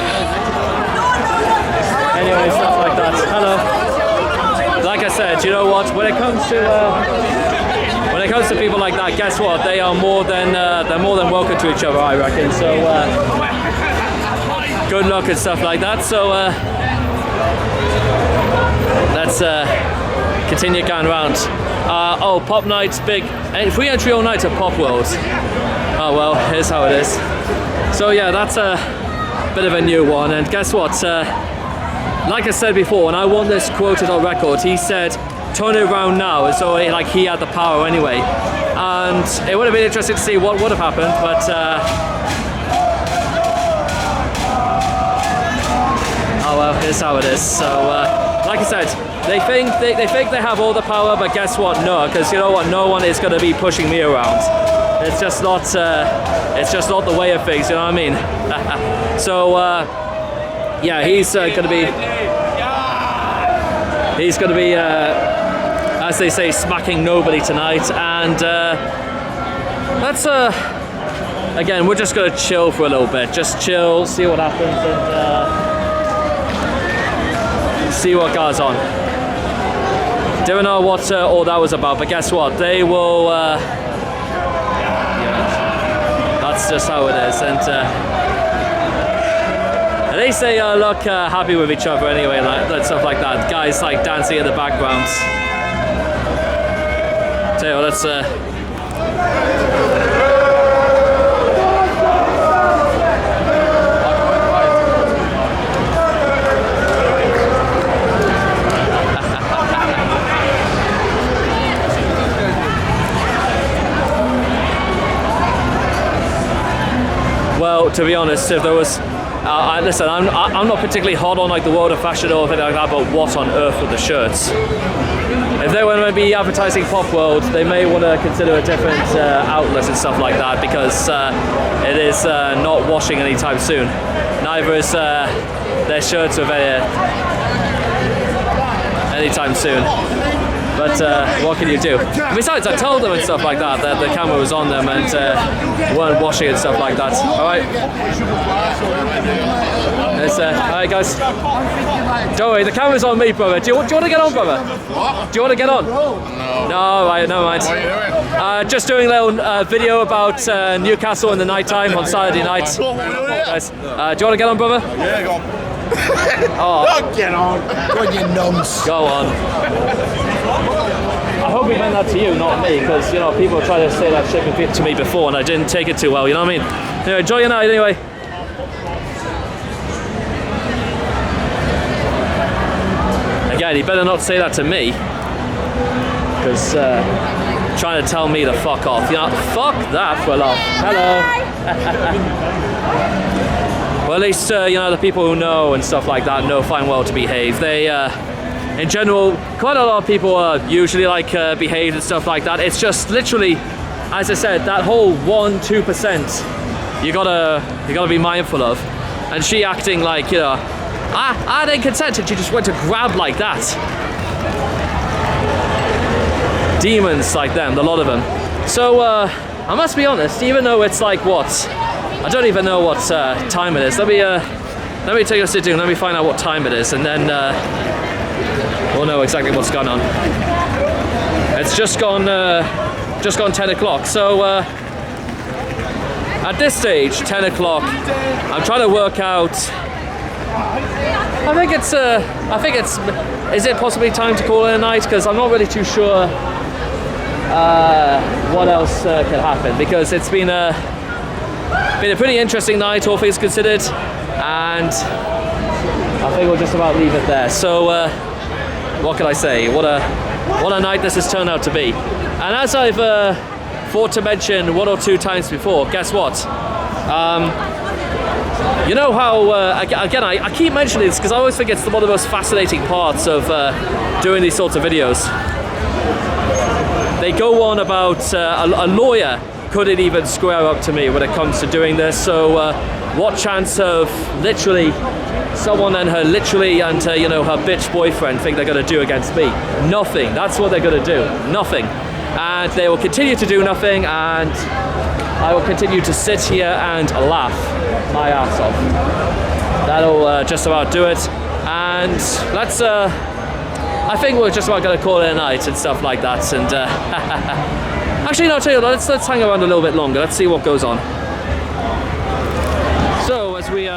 Anyway, stuff like that. Hello. Like I said, you know what? When it comes to people like that, guess what? They are more than welcome to each other, I reckon. So good luck and stuff like that. So let's continue going around. Oh, Pop Night's big free entry all night at Pop World. Oh well, here's how it is. So yeah, that's a bit of a new one. And guess what? Like I said before, when I want this quoted on record, he said, "Turn it around now," as though like he had the power anyway. And it would have been interesting to see what would have happened, but oh well, here's how it is. So like I said, they think they have all the power, but guess what? No, because you know what? No one is going to be pushing me around. It's just not the way of things. You know what I mean? So yeah, he's gonna be as they say, smacking nobody tonight. And let's again, we're just gonna chill for a little bit. Just chill, see what happens, and see what goes on. Don't know what all that was about, but guess what? They will. Yeah, that's just how it is, and at least they look happy with each other anyway, like stuff like that. Guys like dancing in the background. Tell you what, let's. Well, to be honest, if there was, listen, I'm not particularly hot on like the world of fashion or anything like that, but what on earth with the shirts? If they want to be advertising Pop World, they may want to consider a different outlet and stuff like that, because it is not washing anytime soon. Neither is their shirts with anytime soon. But what can you do? Besides, I told them and stuff like that the camera was on them and weren't washing and stuff like that. All right. All right, guys. Don't worry, the camera's on me, brother. Do you want to get on, brother? What? Do you want to get on? No. No, right, never mind. What are you doing? Just doing a little video about Newcastle in the night time on Saturday night. Guys, do you want to get on, brother? Yeah, go on. Oh. Get on. Go on, you numbs. Go on. I hope he meant that to you, not me, because, you know, people try to say that shit to me before and I didn't take it too well, you know what I mean? Anyway, enjoy your night anyway. Again, he better not say that to me, because trying to tell me to fuck off, you know, fuck that for a laugh. Hello. Well, at least, you know, the people who know and stuff like that know fine well to behave. They in general, quite a lot of people are usually like behaved and stuff like that. It's just literally, as I said, that whole 1-2% you gotta be mindful of. And she acting like, you know, I didn't consent, and she just went to grab like that. Demons like them, a lot of them. So I must be honest, even though it's like what, I don't even know what time it is. Let me take a sit down. Let me find out what time it is, and then we'll know exactly what's going on. It's just gone 10 o'clock. So at this stage, 10 o'clock, I'm trying to work out. I think it's. Is it possibly time to call it a night? Because I'm not really too sure what else can happen. Because it's been a pretty interesting night, all things considered, and I think we'll just about leave it there. So what can I say? What a night this has turned out to be. And as I've thought to mention 1 or 2 times before, guess what? You know how, again, I keep mentioning this because I always think it's one of the most fascinating parts of doing these sorts of videos. They go on about a lawyer couldn't even square up to me when it comes to doing this. So what chance of literally someone and her you know, her bitch boyfriend think they're going to do against me? Nothing. That's what they're going to do. Nothing. And they will continue to do nothing, and I will continue to sit here and laugh my ass off. That'll just about do it. And let's I think we're just about going to call it a night and stuff like that. And actually, no, I'll tell you, let's hang around a little bit longer. Let's see what goes on. So as we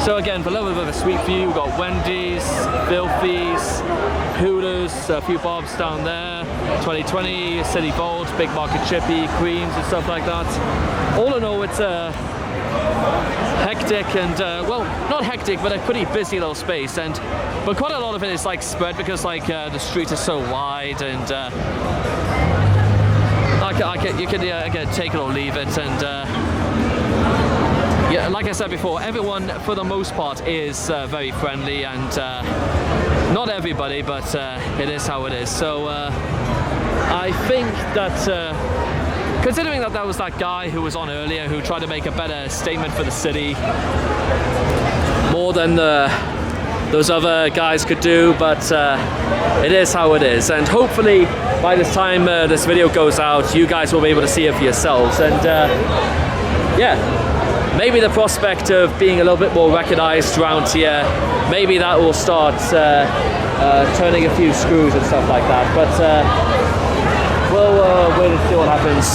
so again, for a little bit of a sweet view, we've got Wendy's, Filthy's, Hooters, a few bobs down there, 2020, City Vault, Big Market Chippy, Queens and stuff like that. All in all, it's hectic and, well, not hectic, but a pretty busy little space. But quite a lot of it is like spread because like the street is so wide, and you can again take it or leave it. And yeah, like I said before, everyone for the most part is very friendly, and not everybody, but it is how it is. So I think that considering that was that guy who was on earlier who tried to make a better statement for the city, more than those other guys could do, but it is how it is. And hopefully by this time this video goes out, you guys will be able to see it for yourselves. And yeah, maybe the prospect of being a little bit more recognized around here, maybe that will start turning a few screws and stuff like that. But we'll wait and see what happens.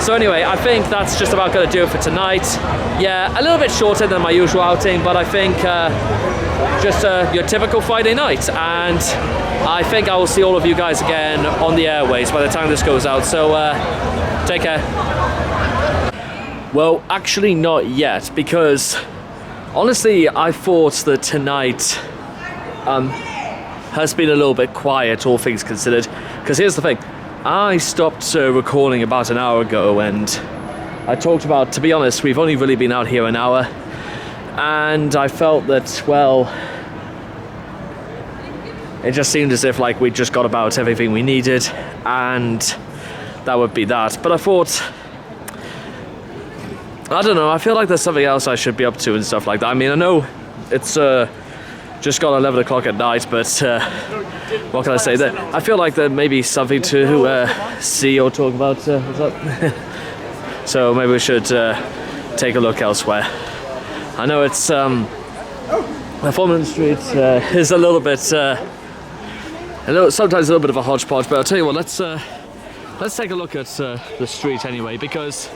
So anyway, I think that's just about going to do it for tonight. Yeah, a little bit shorter than my usual outing, but I think just your typical Friday night. And I think I will see all of you guys again on the airways by the time this goes out. So take care. Well, actually not yet, because honestly I thought that tonight has been a little bit quiet, all things considered. Because here's the thing, I stopped recording about an hour ago, and I talked about, to be honest, we've only really been out here an hour, and I felt that, well, it just seemed as if like we just got about everything we needed, and that would be that. But I thought, I don't know, I feel like there's something else I should be up to and stuff like that. I mean, I know it's just gone 11 o'clock at night, but what can I say? That I feel like there may be something to see or talk about. What's up? So maybe we should take a look elsewhere. I know it's Fulham Street is a little bit, sometimes a little bit of a hodgepodge. But I'll tell you what, let's take a look at the street anyway, because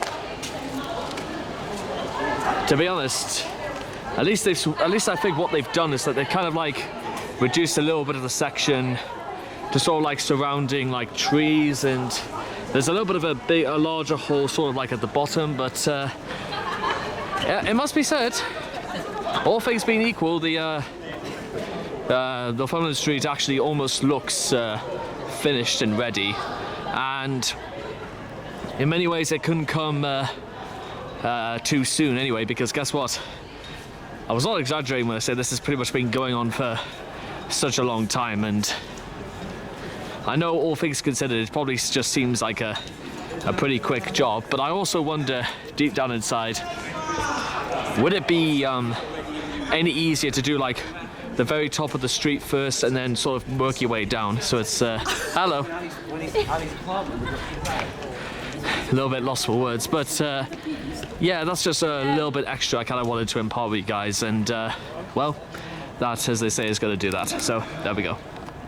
to be honest, at least I think what they've done is that they've kind of like reduced a little bit of the section to sort of like surrounding like trees, and there's a little bit of a larger hole sort of like at the bottom. But it must be said, all things being equal, the Fulham Street actually almost looks finished and ready, and in many ways it couldn't come too soon anyway, because guess what? I was not exaggerating when I said this has pretty much been going on for such a long time, and I know all things considered it probably just seems like a pretty quick job, but I also wonder deep down inside, would it be any easier to do like the very top of the street first and then sort of work your way down? So it's hello, a little bit lost for words, but yeah, that's just a little bit extra I kind of wanted to impart with you guys, and well, that, as they say, is going to do that. So there we go.